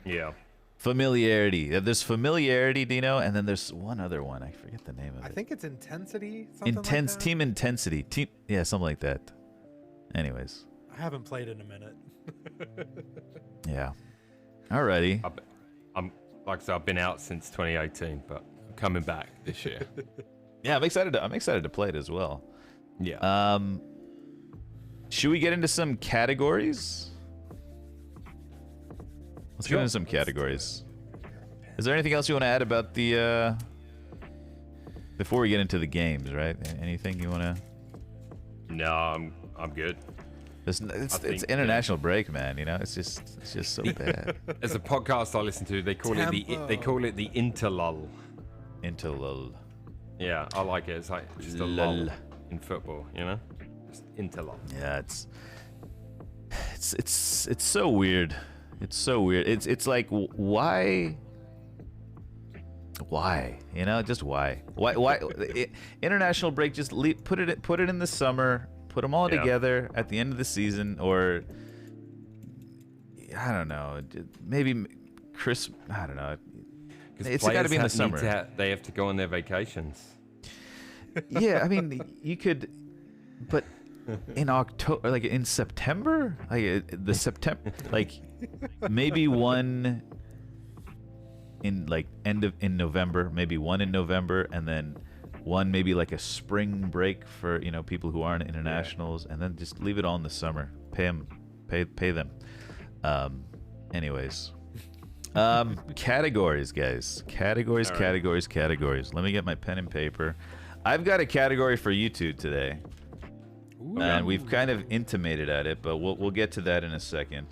Yeah. Familiarity. There's familiarity, Dino, and then there's one other one. I forget the name of it. I think it's intensity. Intense like that? team intensity. Yeah, something like that. Anyways. I haven't played in a minute. Yeah. Alrighty. I'm like I said, I've been out since 2018, but I'm coming back this year. Yeah, I'm excited to play it as well. Yeah. Should we get into some categories? Let's get into some categories. Is there anything else you want to add about the before we get into the games, right? Anything you want to? No, I'm good. It's international break, man. You know, it's just so bad. As a podcast I listen to, they call it the Interlull. Interlull. Yeah, I like it. It's like just a lull in football, you know? Just interlull. Yeah, it's so weird. It's so weird. It's like why? You know, just why? International break. Just put it in the summer. Put them all together at the end of the season, or I don't know, maybe Chris. I don't know. It's got to be in the summer. They have to go on their vacations. Yeah, I mean, you could, but in October, like in September, like the September, like maybe one in like in November, maybe one in November, and then one maybe like a spring break for, you know, people who aren't internationals, and then just leave it all in the summer. Pay them. Anyways, categories, guys. Categories. Let me get my pen and paper. I've got a category for you two today. Ooh. And we've kind of intimated at it, but we'll get to that in a second.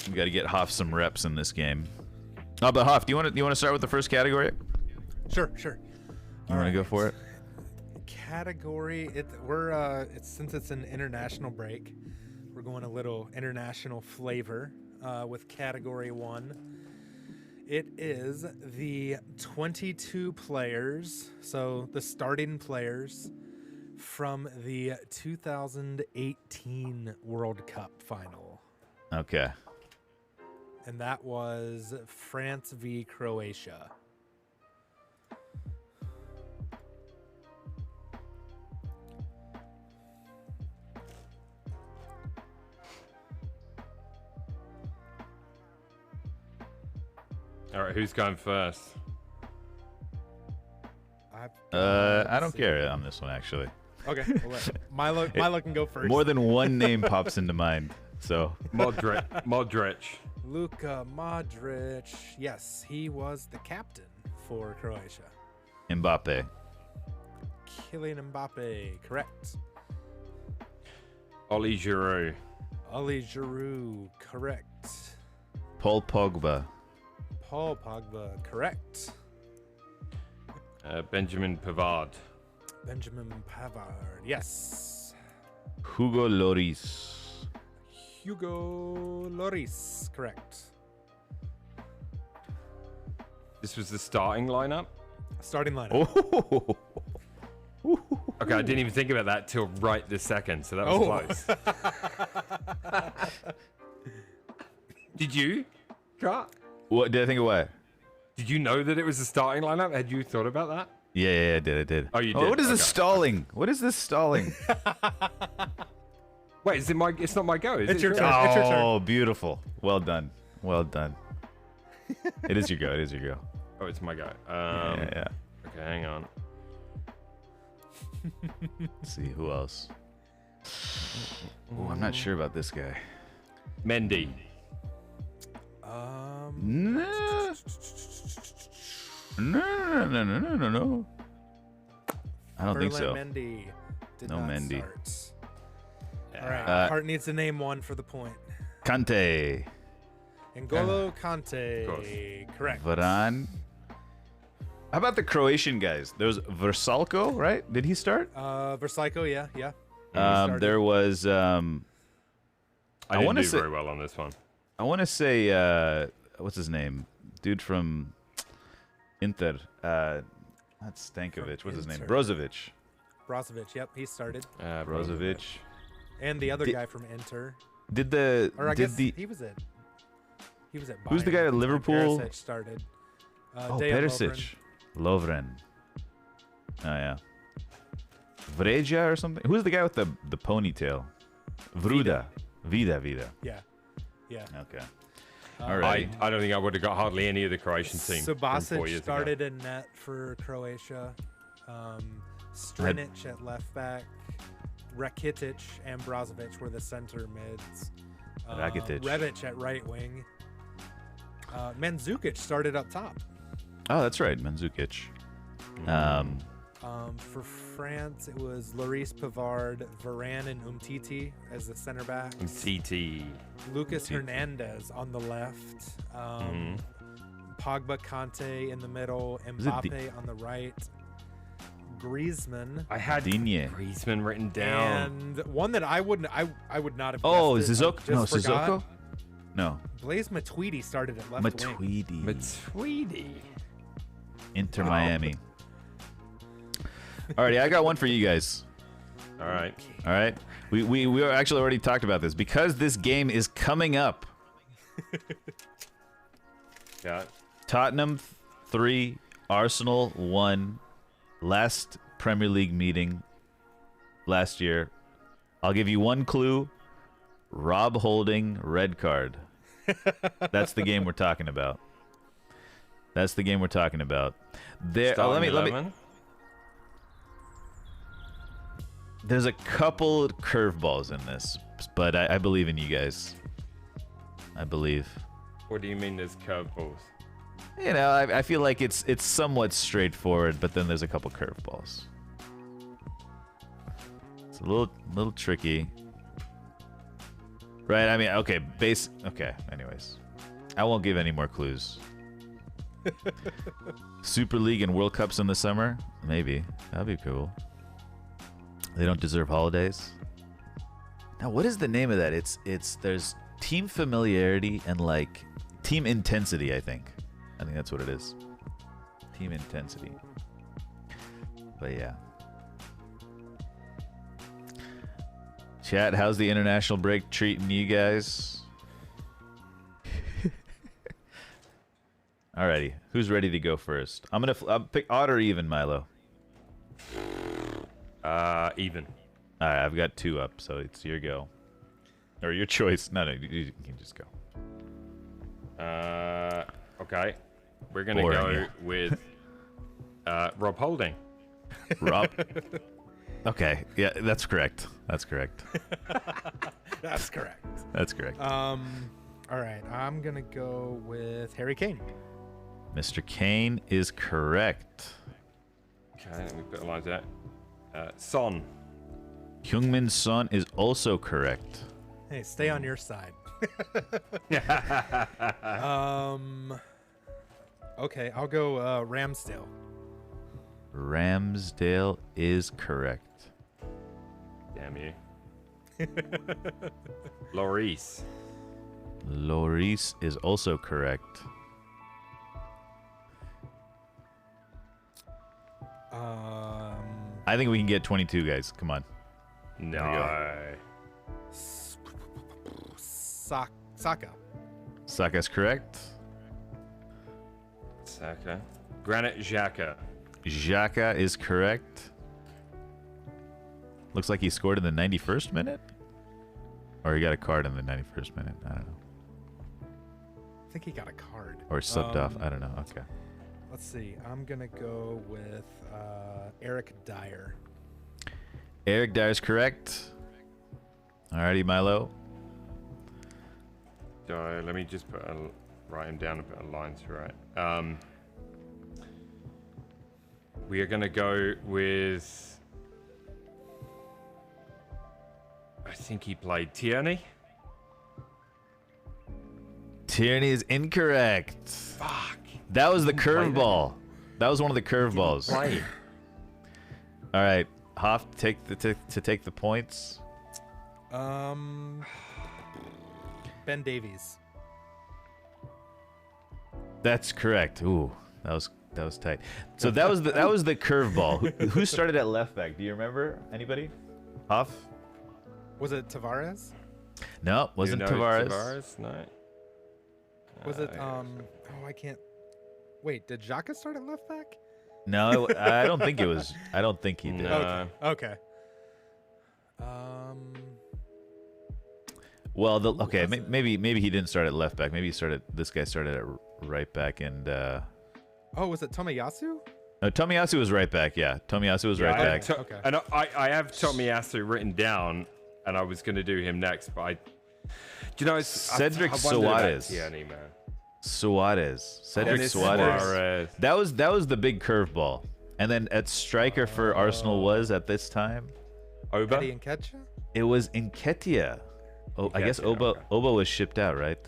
We got to get Hoff some reps in this game. Oh, but Hoff, do you want to start with the first category? Sure. You want to go for it? Category. Since it's an international break, we're going a little international flavor with category 1. It is the 22 players, so the starting players from the 2018 World Cup final. Okay. And that was France v Croatia. All right, who's going first? I don't care on this one, actually. Okay, Milo can go first. More than one name pops into mind, so. Modric. Luka Modric. Yes, he was the captain for Croatia. Mbappe. Kylian Mbappe, correct. Oli Giroud. Oli Giroud, correct. Paul Pogba. Paul Pogba, correct. Benjamin Pavard. Benjamin Pavard, yes. Hugo Lloris. Hugo Lloris, correct. This was the starting lineup? Starting lineup. Oh. Okay, I didn't even think about that till right this second, so that was close. Did you? What did I think of what? Did you know that it was a starting lineup? Had you thought about that? Yeah, I did. Oh, you did? What is this Okay. stalling? What is this stalling? Wait, is it my? It's not my go. Is It's it your yours? turn. It's your turn. Oh, beautiful. Well done. It is your go. Oh, it's my go. Yeah. Okay, hang on. Let's see who else. Oh, I'm not sure about this guy. Mendy. No. No. I don't think so. Mendy did No not Mendy. start. All right, Hart needs to name one for the point. Kante. N'Golo Kante. course. Correct. Varane. How about the Croatian guys? There was Vrsaljko, right? Did he start? Versailles, yeah. There was. I didn't wanna do say- very well on this one. I want to say. What's his name? Dude from Inter. Not Stankovic. What's his name? Inter. Brozovic. Brozovic, yep, he started. Brozovic. And the other Did- guy from Inter. Did the? Or I did guess the? he was at Who's the Bayern guy at the time Liverpool? Perisic started. Oh, Dejan Perisic. Lovren. Oh yeah. Vreja or something. Who's the guy with the ponytail? Vruda. Vida. Yeah. Okay. Uh, All right. I don't think I would have got hardly any of the Croatian team from 4 Subasic years started ago. in net for Croatia. Strinic at left back. Rakitic and Brozovic were the center mids. Rakitic. Rebic at right wing. Mandzukic started up top. Oh, that's right. Mandzukic. For France, it was Lloris Pavard, Varane, and Umtiti as the center back. CT. Lucas Hernandez on the left. Pogba, Kante in the middle. it Mbappe on the right. Griezmann. I had Digne. Griezmann written down. And one that I would not have. Oh, guessed it, Sissoko? just No, forgot. Sissoko? No. Blaise Matuidi started at left wing. Matuidi. Matuidi. Inter Miami. Alrighty, I got one for you guys. All right. All right. We actually already talked about this because this game is coming up. Yeah. Tottenham 3, Arsenal 1. Last Premier League meeting last year. I'll give you one clue. Rob Holding, red card. That's the game we're talking about. There. Let me. 11? There's a couple curveballs in this, but I believe in you guys. I believe. What do you mean there's curveballs? You know, I feel like it's somewhat straightforward, but then there's a couple curveballs. It's a little tricky. Right, I mean, okay, okay, anyways. I won't give any more clues. Super League and World Cups in the summer? Maybe. That'd be cool. They don't deserve holidays. Now, what is the name of that? There's team familiarity and like team intensity, I think. I think that's what it is. Team intensity. But yeah. Chat, how's the international break treating you guys? Alrighty, who's ready to go first? I'll pick odd or even, Milo. Even. Alright, I've got 2 up, so it's your go. Or your choice. No, you can just go. Okay. We're gonna Boring, go yeah. with Rob Holding. Rob. Okay, yeah, that's correct. That's correct. All right, I'm gonna go with Harry Kane. Mr. Kane is correct. Okay, let me put a line to that. Son. Heung-min Son is also correct. Hey, stay on your side. Okay, I'll go Ramsdale. Ramsdale is correct. Damn you. Lloris. Lloris is also correct. I think we can get 22, guys. Come on. No. Saka. Saka's correct. Saka. Granit Xhaka. Xhaka is correct. Looks like he scored in the 91st minute? Or he got a card in the 91st minute. I don't know. I think he got a card. Or subbed off. I don't know. Okay. Let's see. I'm going to go with Eric Dyer. Eric Dyer's correct. Alrighty, Milo. Let me just write him down and put a line through it. We are going to go with... I think he played Tierney. Tierney is incorrect. Fuck. That was the curveball. That was one of the curveballs. Right. All right, Hoff, take the points. Ben Davies. That's correct. Ooh, that was tight. So that was the curveball. Who started at left back? Do you remember? Anybody? Hoff? Was it Tavares? No, wasn't Tavares. Tavares? No. Was it I can't. Wait, did Xhaka start at left back? No, I don't think it was. I don't think he did. No. Okay. Well, okay, maybe he didn't start at left back. Maybe this guy started at right back, and Oh, was it Tomiyasu? no, Tomiyasu was right back. Yeah, Tomiyasu was right back. Okay. And I have Tomiyasu written down, and I was going to do him next, but do you know, Cedric I wondered about Suarez. Tierney, man. Cedric Dennis Suarez. That was the big curveball. And then at striker for Arsenal was at this time, Oba? Eddie Nketiah? it was Nketiah. Oh, I guess Nketiah, Oba okay. Oba was shipped out, right?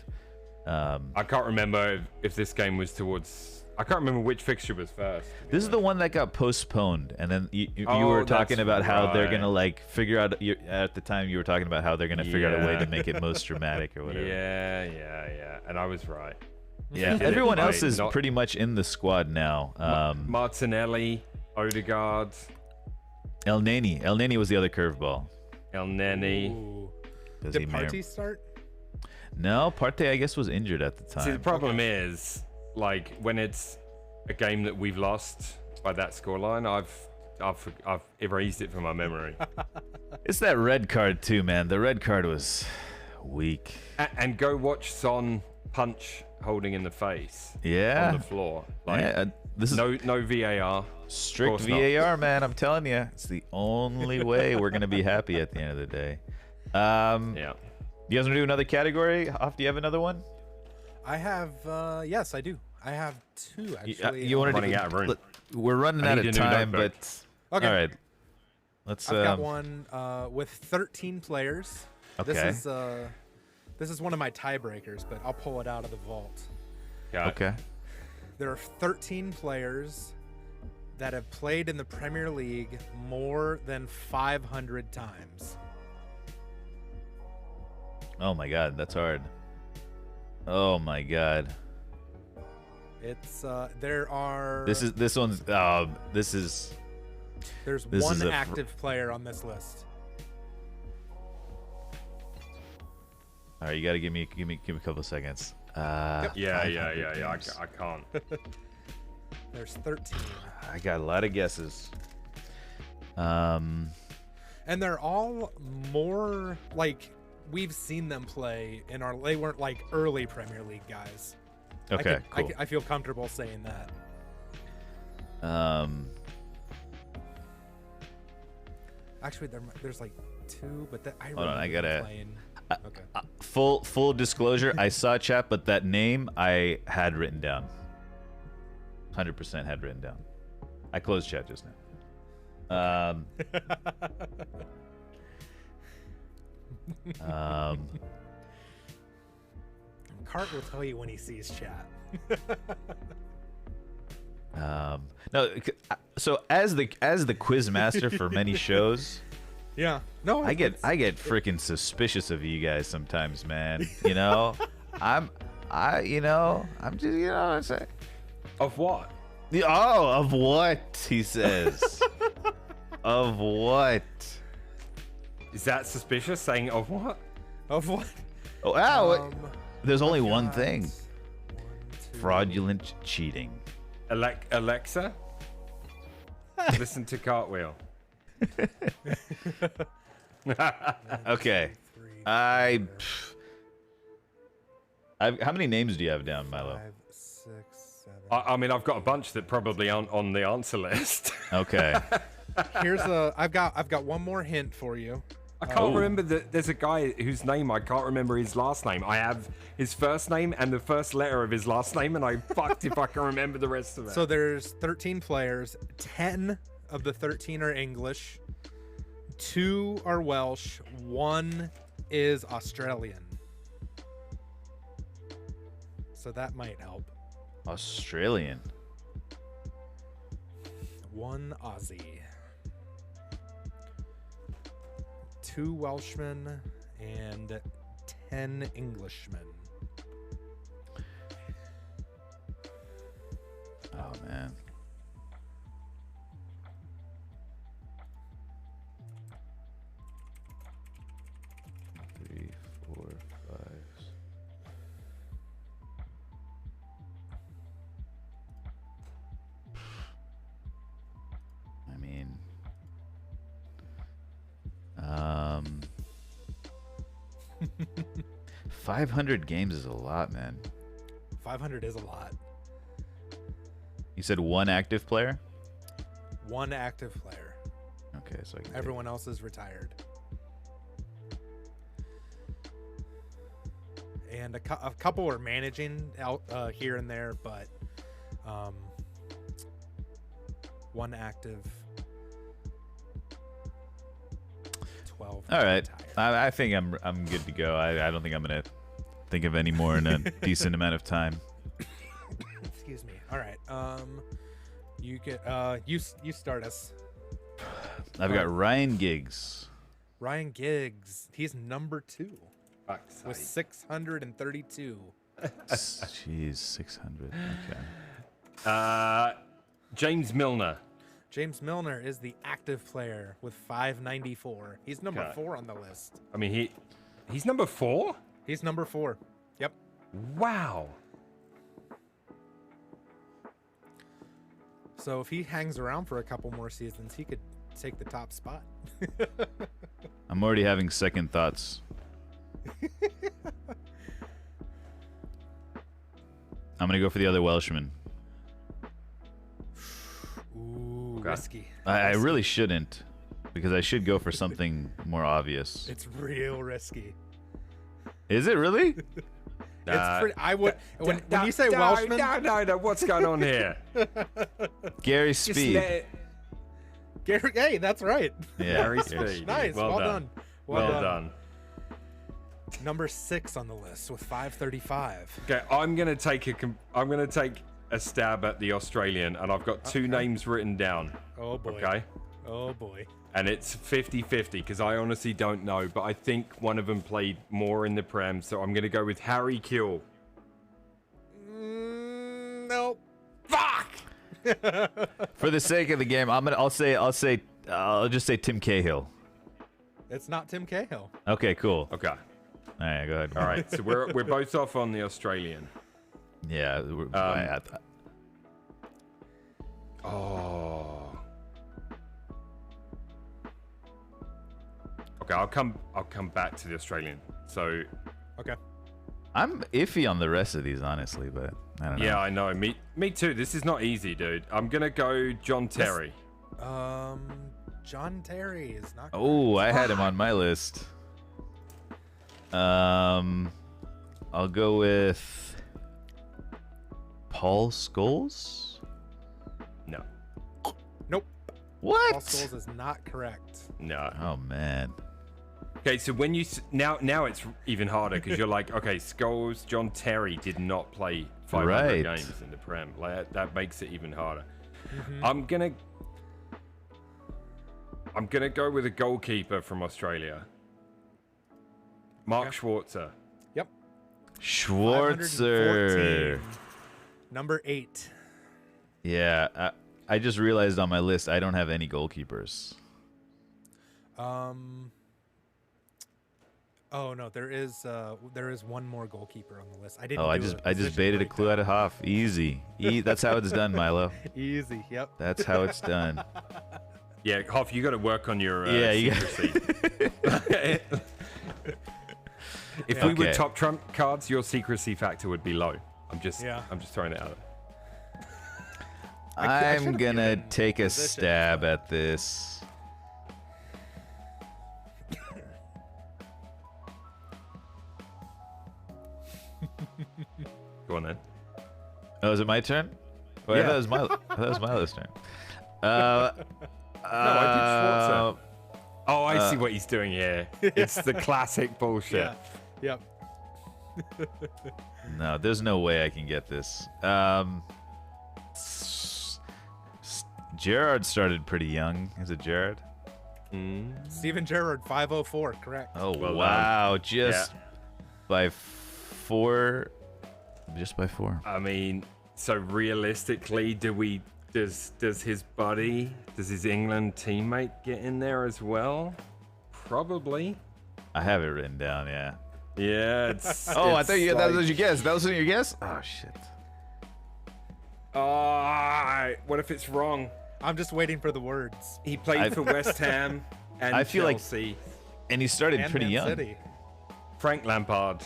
I can't remember if this game was towards... I can't remember which fixture was first. This is the one that got postponed, and then you Oh, were talking that's about how they're right. gonna like figure out. At the time, you were talking about how they're gonna figure out a way to make it most dramatic or whatever. Yeah. And I was right. Yeah, Did it everyone right, else is not- pretty much in the squad now. Martinelli, Odegaard, El Neni was the other curveball. El Neni. Ooh. 'Cause he Did may or- Partey start? No, Partey I guess was injured at the time. See, the problem is, like, when it's a game that we've lost by that scoreline, I've erased it from my memory. It's that red card too, man. The red card was weak. And go watch Son punch holding in the face Yeah. on the floor. Like, Yeah, this is no VAR. strict course not. VAR, man. I'm telling you, it's the only way we're gonna be happy at the end of the day. Yeah. You guys want to do another category? Hoff, do you have another one? I have, yes, I do. I have two, actually. You want to running out of room. We're running I out need of a new time, notebook. but Okay. all right. Let's. I've got one with 13 players. Okay. This is one of my tiebreakers, but I'll pull it out of the vault. Yeah. Okay. There are 13 players that have played in the Premier League more than 500 times. Oh my God, that's hard. Oh my God. It's there are This is there's one one active player on this list. All right, you gotta give me a couple of seconds. Yeah. 500 games. I can't. There's 13. I got a lot of guesses. And they're all more like we've seen them play in our they weren't like early Premier League guys. Okay, cool. I feel comfortable saying that. Actually, there's like two, but I Hold on, I remember gotta- playing. Okay. Full disclosure, I saw chat, but that name I had written down. 100% had written down. I closed chat just now. Cart will tell you when he sees chat. No, so as the quiz master for many shows, Yeah. No, I get freaking suspicious of you guys sometimes, man. You know, I'm just I'm saying. Of what? Oh, of what he says. Of what? Is that suspicious? Saying of what? Of what? Oh, wow. Um, There's only one got thing. 1, 2, Fraudulent cheating. Alexa, listen to Cartwheel. Okay. I've, how many names do you have down, Milo? 5, 6, 7. I mean, I've got a bunch that probably aren't on the answer list. Okay. I've got one more hint for you. I can't remember there's a guy whose name I can't remember his last name. I have his first name and the first letter of his last name, and I fucked if I can remember the rest of it. So there's 13 players. 10 of the 13 are English. 2 are Welsh. 1 is Australian. So that might help. Australian. 1 Aussie. 2 Welshmen and 10 Englishmen. Oh, man. Three, 4, 5. I mean, 500 games is a lot, man. 500 is a lot. You said 1 active player? 1 active player. Okay, so I can Everyone else is retired. And a couple are managing out here and there, but 1 active. 12. All right, retired. I think I'm good to go. I don't think I'm gonna think of any more in a decent amount of time. Excuse me. All right. You get you start us. I've got Ryan Giggs. Ryan Giggs. He's number 2 Fuck's with sake. 632. Jeez, 600. Okay. James Milner. James Milner is the active player with 594. He's number Okay. 4 on the list. I mean, he's number 4? He's number 4. Yep. Wow. So if he hangs around for a couple more seasons, he could take the top spot. I'm already having second thoughts. I'm gonna go for the other Welshman. Ooh, Okay. risky. I really shouldn't, because I should go for something more obvious. It's real risky. Is it really? It's pretty, I would when you say Welshman. No, what's going on here? Gary Just Speed. let it- Gary, hey, that's right. Yeah, Gary Gary Speed. Nice. Well done. Well done. Number 6 on the list with 535. Okay, I'm gonna take a stab at the Australian, and I've got 2 names written down. Oh boy. Okay, Oh boy. and it's 50-50 because I honestly don't know, but I think one of them played more in the Prem, so I'm gonna go with Harry Kewell. Nope. Fuck! For the sake of the game, I'll just say Tim Cahill. It's not Tim Cahill. Okay, cool. Okay, All right, go ahead. all right, so we're both off on the Australian. Yeah. Oh. Okay, I'll come back to the Australian. So Okay. I'm iffy on the rest of these, honestly, but I don't know. yeah, I know. Me too. This is not easy, dude. I'm gonna go John Terry. John Terry is not. Oh, I had him on my list. I'll go with Paul Scholes. No, Nope. What? Paul Scholes is not correct. no. Oh man. Okay, so when you now it's even harder because you're like, okay, Scholes, John Terry did not play 500 Right. games in the Prem. Like, that makes it even harder. Mm-hmm. I'm gonna go with a goalkeeper from Australia, Mark Okay. Schwarzer. Yep. Schwarzer. 514. Number 8. Yeah, I just realized on my list I don't have any goalkeepers. Oh no, there is one more goalkeeper on the list. I didn't. Oh, I do just baited a clue out of Hoff. Easy. That's how it's done, Milo. Easy. Yep. That's how it's done. Yeah, Hoff, you got to work on your You secrecy. If we were top trump cards, your secrecy factor would be low. I'm just throwing it out there. I'm gonna take a stab at this. Go on then. Oh, is it my turn? Oh, Yeah. I thought it was Milo's turn. No, I did Schwarzer. Oh, I see what he's doing here. It's the classic bullshit. Yeah. Yep. No, there's no way I can get this. Gerrard started pretty young. Is it Gerrard? Steven Gerrard, 504, correct. Oh, Well wow. Just by 4. Just by 4. I mean, so realistically, does his England teammate get in there as well? Probably. I have it written down, yeah. Yeah, it's. Oh, I it's thought that like- was your guess. That wasn't your guess? Oh, shit. What if it's wrong? I'm just waiting for the words. He played for West Ham and I feel like- Chelsea. And he started And pretty Man young. City. Frank Lampard.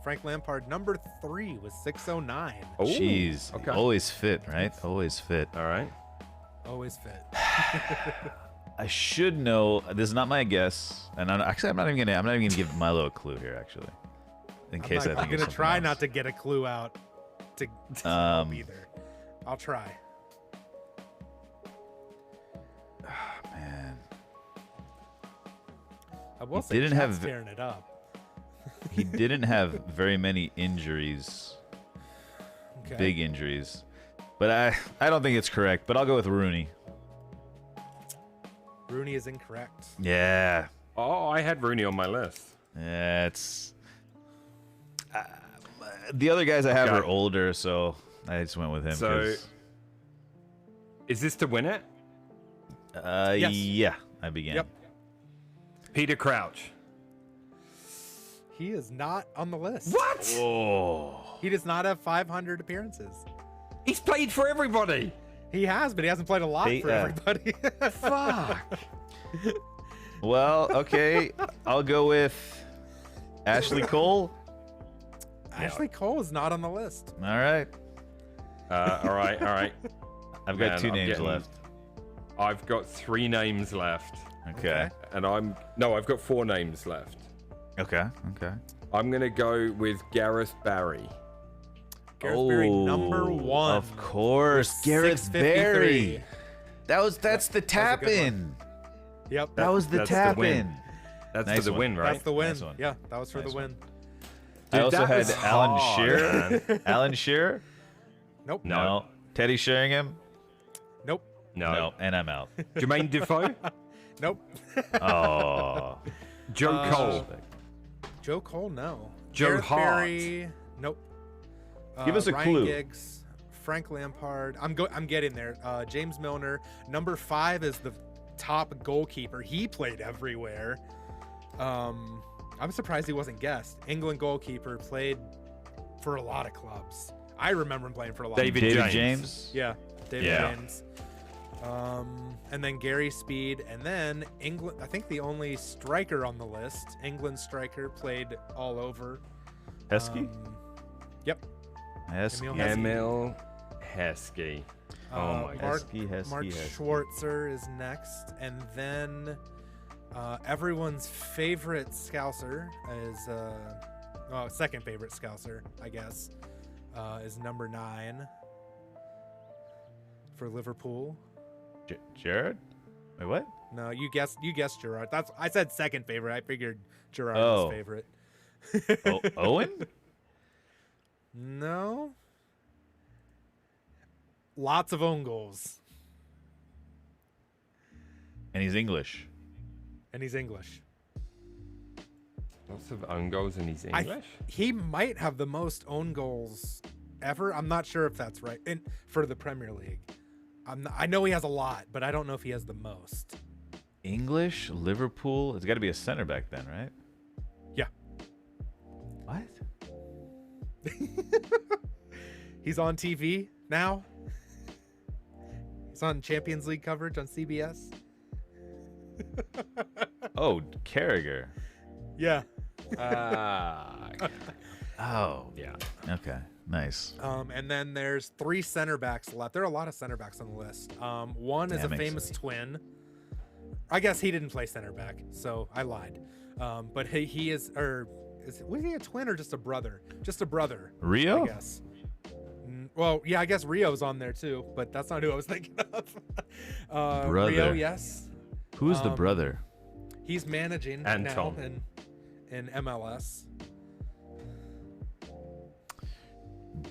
Frank Lampard, number 3 was 609. Oh, Jeez. okay. Always fit, right? Always fit. All right. Always fit. I should know. This is not my guess, and I'm not even gonna give Milo a clue here. Actually, in case I I'm think gonna it's try something not else. to get a clue out to help either. I'll try. Man, I will He say didn't Chat's have- tearing it up. he didn't have very many injuries, Okay. big injuries, but I don't think it's correct. But I'll go with Rooney. Rooney is incorrect. Yeah, Oh, I had Rooney on my list. yeah. It's the other guys I have Okay. are older, so I just went with him. So- 'cause, Is this to win it? Yes. yeah, I began. Yep. Peter Crouch. He is not on the list. What? Oh, He does not have 500 appearances. He's played for everybody. He has, but he hasn't played a lot for Yeah. everybody. Fuck. well, okay. I'll go with Ashley Cole. Ashley Cole is not on the list. All right. All right. I've got Man, 2 I'm names getting- left. I've got 3 names left, Okay. and I've got 4 names left. Okay. I'm gonna go with Gareth Barry. Gareth Barry, number 1. Of course. with Gareth 653. Barry. That's the tap that was a good in. Yep. That was the That's the tap win. in. That's Nice for the one. win, right? That's the win. Nice one. Yeah, that was for Nice the win. I Dude, also that had was Alan hard, Shearer. man. Alan Shearer? Nope. No. Teddy Sheringham? Nope. No. And I'm out. Jermaine Defoe. Nope. Oh. Joe Cole. Joe Cole, no. Joe Gareth Hart. Barry, nope. Give us a Ryan clue. Giggs, Frank Lampard. I'm getting there. James Milner. Number 5 is the top goalkeeper. He played everywhere. I'm surprised he wasn't guessed. England goalkeeper, played for a lot of clubs. I remember him playing for a lot. David David James. James? Yeah, David Yeah. James. And then Gary Speed, and then England. I think the only striker on the list, England striker, played all over. Heskey? Yep. Heskey. Emil Heskey. Emil Heskey. Oh my God. Mark, Heskey. Mark Schwarzer is next, and then everyone's favorite Scouser is second favorite Scouser, I guess, is number 9 for Liverpool. Jared? Wait, what? No, you guessed Gerard. I said second favorite. I figured Gerard Oh. was favorite. Owen? No. Lots of own goals, And he's English. and he's English. Lots of own goals and he's English. He might have the most own goals ever. I'm not sure if that's right. And for the Premier League, I know he has a lot, but I don't know if he has the most. English? Liverpool? It's got to be a center back then, right? Yeah. He's on TV now. He's on Champions League coverage on CBS. Oh, Carragher. Yeah. Oh, Yeah. okay, nice. And then there's 3 center backs left. There are a lot of center backs on the list. One is Yeah, a makes famous sense. twin. I guess he didn't play center back, so I lied. But he is, or was he a twin or just a brother? Just a brother, Rio? I guess. Well, yeah, I guess Rio's on there too, but that's not who I was thinking of. Brother. Rio, yes. Who's the brother? He's managing Anton. now in MLS.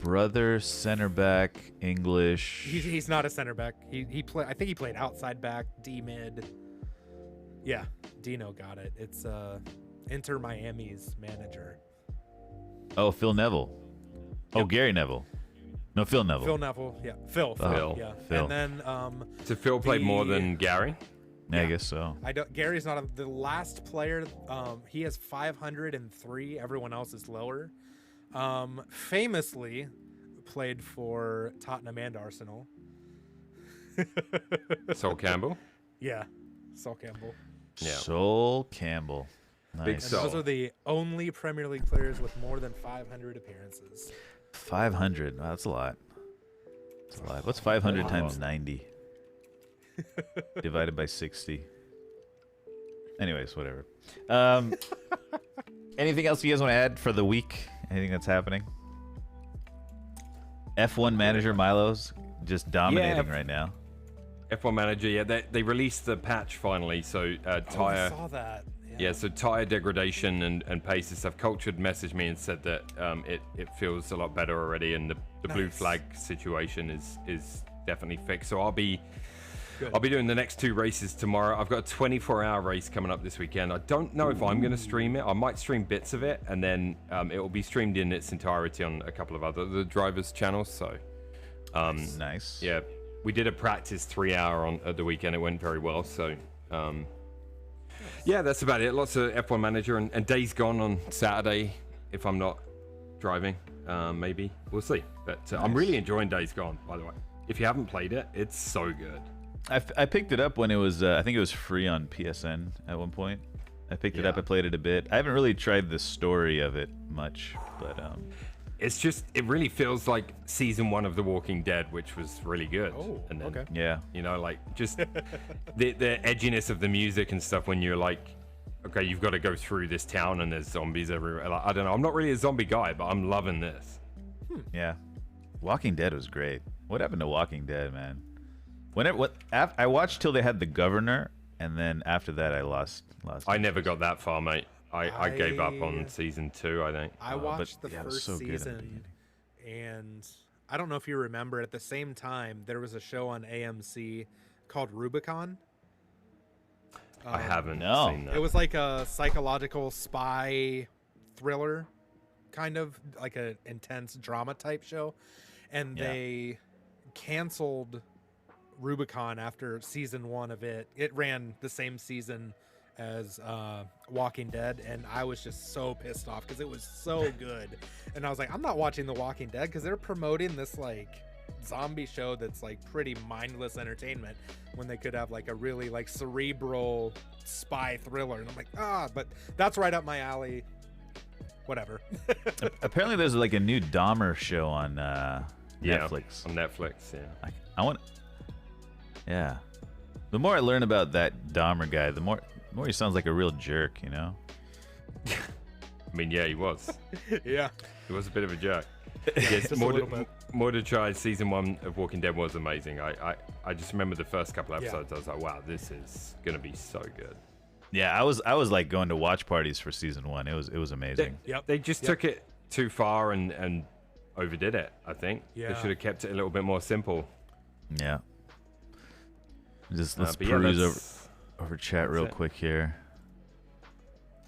Brother, center back, English. He's not a center back. He play. I think he played outside back, D mid. Yeah, Dino got it. It's Inter Miami's manager. Oh, Phil Neville. Oh, Gary Neville. No, Phil Neville. Phil Neville. Yeah, Phil. Phil. Yeah, Phil. and then So Phil played more than Gary. I guess so. I don't. Gary's not the last player. He has 503. Everyone else is lower. Famously played for Tottenham and Arsenal. Sol Campbell. Yeah, Sol Campbell. Yeah. Sol Campbell. Big Nice. And Sol. those are the only Premier League players with more than 500 appearances. 500. Wow, that's a lot. That's a lot. What's 500 Wow. times 90? Divided by 60. Anyways, whatever. Anything else you guys want to add for the week? Anything that's happening? F1 manager Milo's just dominating right now. F1 manager. Yeah, they released the patch finally. So I tire. saw that. Yeah, so tire degradation and pace and stuff. Cultured messaged me and said that it feels a lot better already, and the blue Nice. flag situation is definitely fixed. So I'll be Good. doing the next 2 races tomorrow. I've got a 24-hour race coming up this weekend. I don't know if I'm going to stream it. I might stream bits of it, and then it will be streamed in its entirety on a couple of the drivers' channels. So Nice. yeah, we did a practice 3-hour on at the weekend. It went very well. So yeah, that's about it. Lots of F1 manager and Days Gone on Saturday if I'm not driving. Maybe we'll see. But I'm really enjoying Days Gone, by the way. If you haven't played it, it's so good. I picked it up when it was, I think it was free on PSN at one point. I picked it up, I played it a bit. I haven't really tried the story of it much, but It's just, it really feels like season 1 of The Walking Dead, which was really good. Oh, and then, okay. yeah. you know, like just the edginess of the music and stuff when you're like, okay, you've got to go through this town and there's zombies everywhere. Like, I don't know. I'm not really a zombie guy, but I'm loving this. Yeah. Walking Dead was great. What happened to Walking Dead, man? I watched till they had the governor, and then after that I lost. I never got that far, mate. I gave up on season 2, I think. I watched the yeah, it was first so good in the season, and I don't know if you remember, at the same time, there was a show on AMC called Rubicon. I haven't no. seen that. It was like a psychological spy thriller, kind of like an intense drama type show. And Yeah. they canceled Rubicon after season 1 of it. It ran the same season as Walking Dead, and I was just so pissed off because it was so good. And I was like, I'm not watching The Walking Dead because they're promoting this like zombie show that's like pretty mindless entertainment when they could have like a really like cerebral spy thriller. And I'm like, but that's right up my alley. Whatever. Apparently, there's like a new Dahmer show on Netflix. On Netflix, yeah. I want. Yeah. The more I learn about that Dahmer guy, the more he sounds like a real jerk, you know? I mean, yeah, he was. Yeah. He was a bit of a jerk. Yes, Just a little bit. Mordechai season 1 of Walking Dead was amazing. I just remember the first couple episodes. I was like, wow, this is gonna be so good. Yeah, I was like going to watch parties for season 1. It was amazing. They just took it too far and overdid it. I think they Yeah. should have kept it a little bit more simple. Yeah. Just let's But yeah, peruse that's- over chat real it. quick here.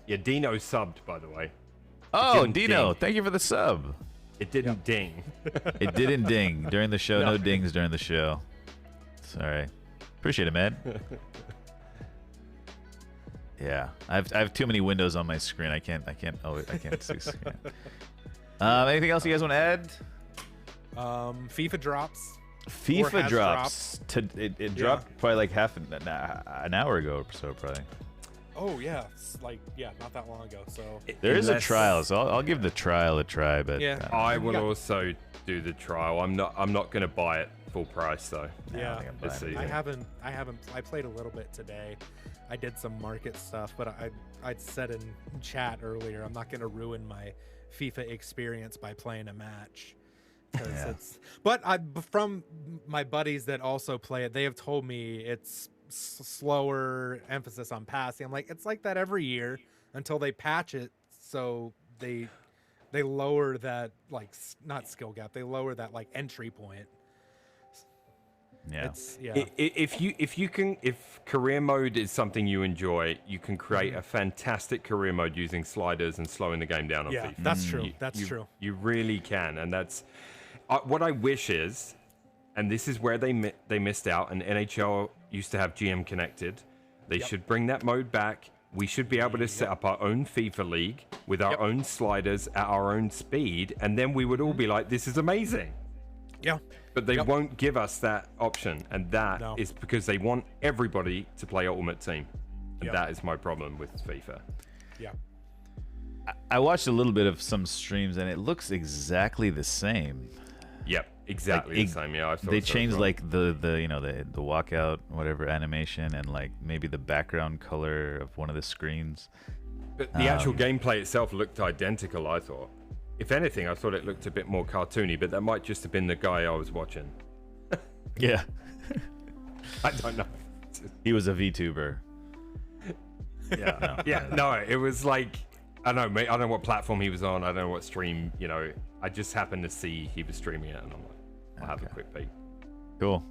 Yeah, Dino subbed, by the way. Oh, didn't Dino, ding. thank you for the sub. It didn't ding. It didn't ding during the show. No. No dings during the show. Sorry. Appreciate it, man. Yeah, I have too many windows on my screen. I can't see screen. Anything else you guys want to add? FIFA drops. FIFA has drops. It dropped probably like half an hour ago or so, probably. Oh yeah, it's like not that long ago. So There is a trial, so I'll give the trial a try. But Yeah. I will also do the trial. I'm not going to buy it full price though. yeah, Let's see. I haven't. I played a little bit today. I did some market stuff, but I'd said in chat earlier, I'm not going to ruin my FIFA experience by playing a match. But from my buddies that also play it, they have told me it's slower, emphasis on passing. I'm like, it's like that every year until they patch it, so they lower that, like, not skill gap, they lower that like entry point. If career mode is something you enjoy, you can create a fantastic career mode using sliders and slowing the game down on FIFA. That's true. That's true. You really can, and that's what I wish is, and this is where they missed out. And NHL used to have GM connected. They should bring that mode back. We should be able to set up our own FIFA league with our own sliders at our own speed, and then we would all be like, "This is amazing." Yeah. But they won't give us that option, and that is because they want everybody to play Ultimate Team, and that is my problem with FIFA. Yeah. I watched a little bit of some streams, and it looks exactly the same. Yep, exactly the same. Yeah, I thought they so changed as well. like the walkout whatever animation, and like maybe the background color of one of the screens. But the actual gameplay itself looked identical, I thought. If anything, I thought it looked a bit more cartoony, but that might just have been the guy I was watching. Yeah. I don't know. He was a VTuber. Yeah. No, it was like, I don't know. I don't know what platform he was on. I don't know what stream. I just happened to see he was streaming it, and I'm like, I'll have a quick peek. Cool.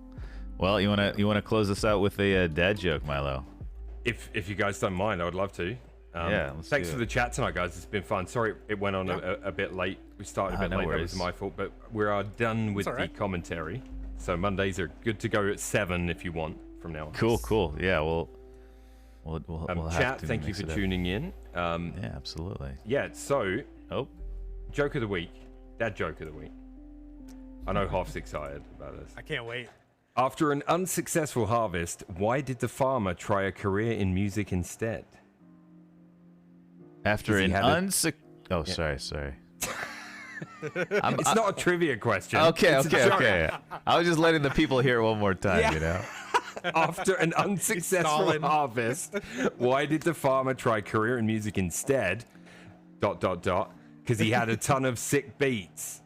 Well, you wanna close this out with a dad joke, Milo? If you guys don't mind, I would love to. Thanks for the chat tonight, guys. It's been fun. Sorry it went on a bit late. We started a bit late. That was my fault. But we are done with the commentary. So Mondays are good to go at 7 if you want from now on. Cool. Yeah, we'll have chat, to thank you mix for it up. tuning in. Yeah, absolutely. Yeah, so joke of the week. Dad joke of the week. I know Hoff's excited about this. I can't wait. After an unsuccessful harvest, why did the farmer try a career in music instead? After an sorry. It's not a trivia question. Okay. It's a joke. Okay. I was just letting the people hear it one more time, you know. After an unsuccessful harvest, why did the farmer try career in music instead? ... Because he had a ton of sick beats.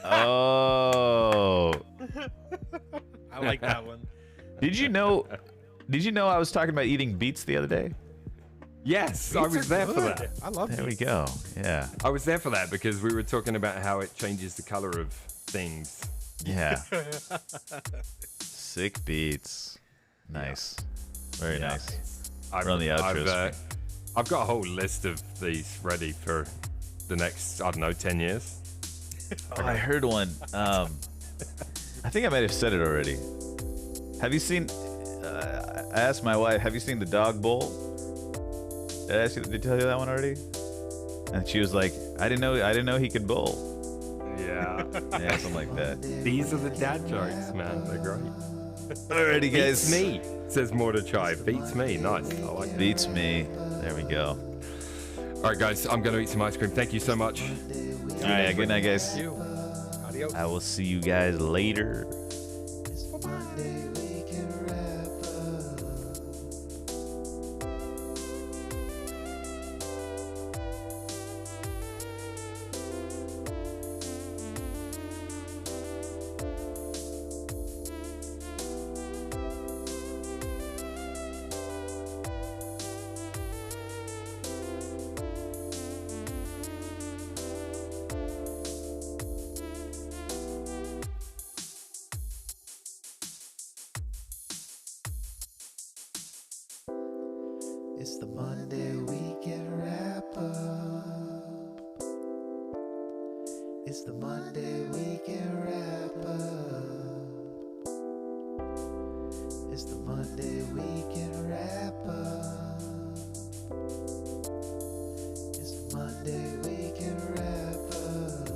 Oh. I like that one. Did you know I was talking about eating beets the other day? Yes, I was there for that. I love There we beets. go. Yeah. I was there for that because we were talking about how it changes the color of things. Yeah. Sick beats. Nice. Very nice. We're on the outro. I've got a whole list of these ready for the next, 10 years. I heard one. I think I might have said it already. Have you seen? I asked my wife, "Have you seen the dog bowl?" Did I tell you that one already? And she was like, "I didn't know he could bowl." Yeah. Yeah, something like that. These are the dad jokes, man. They're great. Alrighty, guys. Beats me, says Mordechai. Beats me. Nice. I like that. Beats me. There we go. All right, guys. I'm going to eat some ice cream. Thank you so much. All right. Good night, guys. Adios. I will see you guys later. It's the Monday weekend wrap up. It's the Monday weekend wrap up. It's the Monday weekend wrap up. It's the Monday weekend wrap up.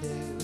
day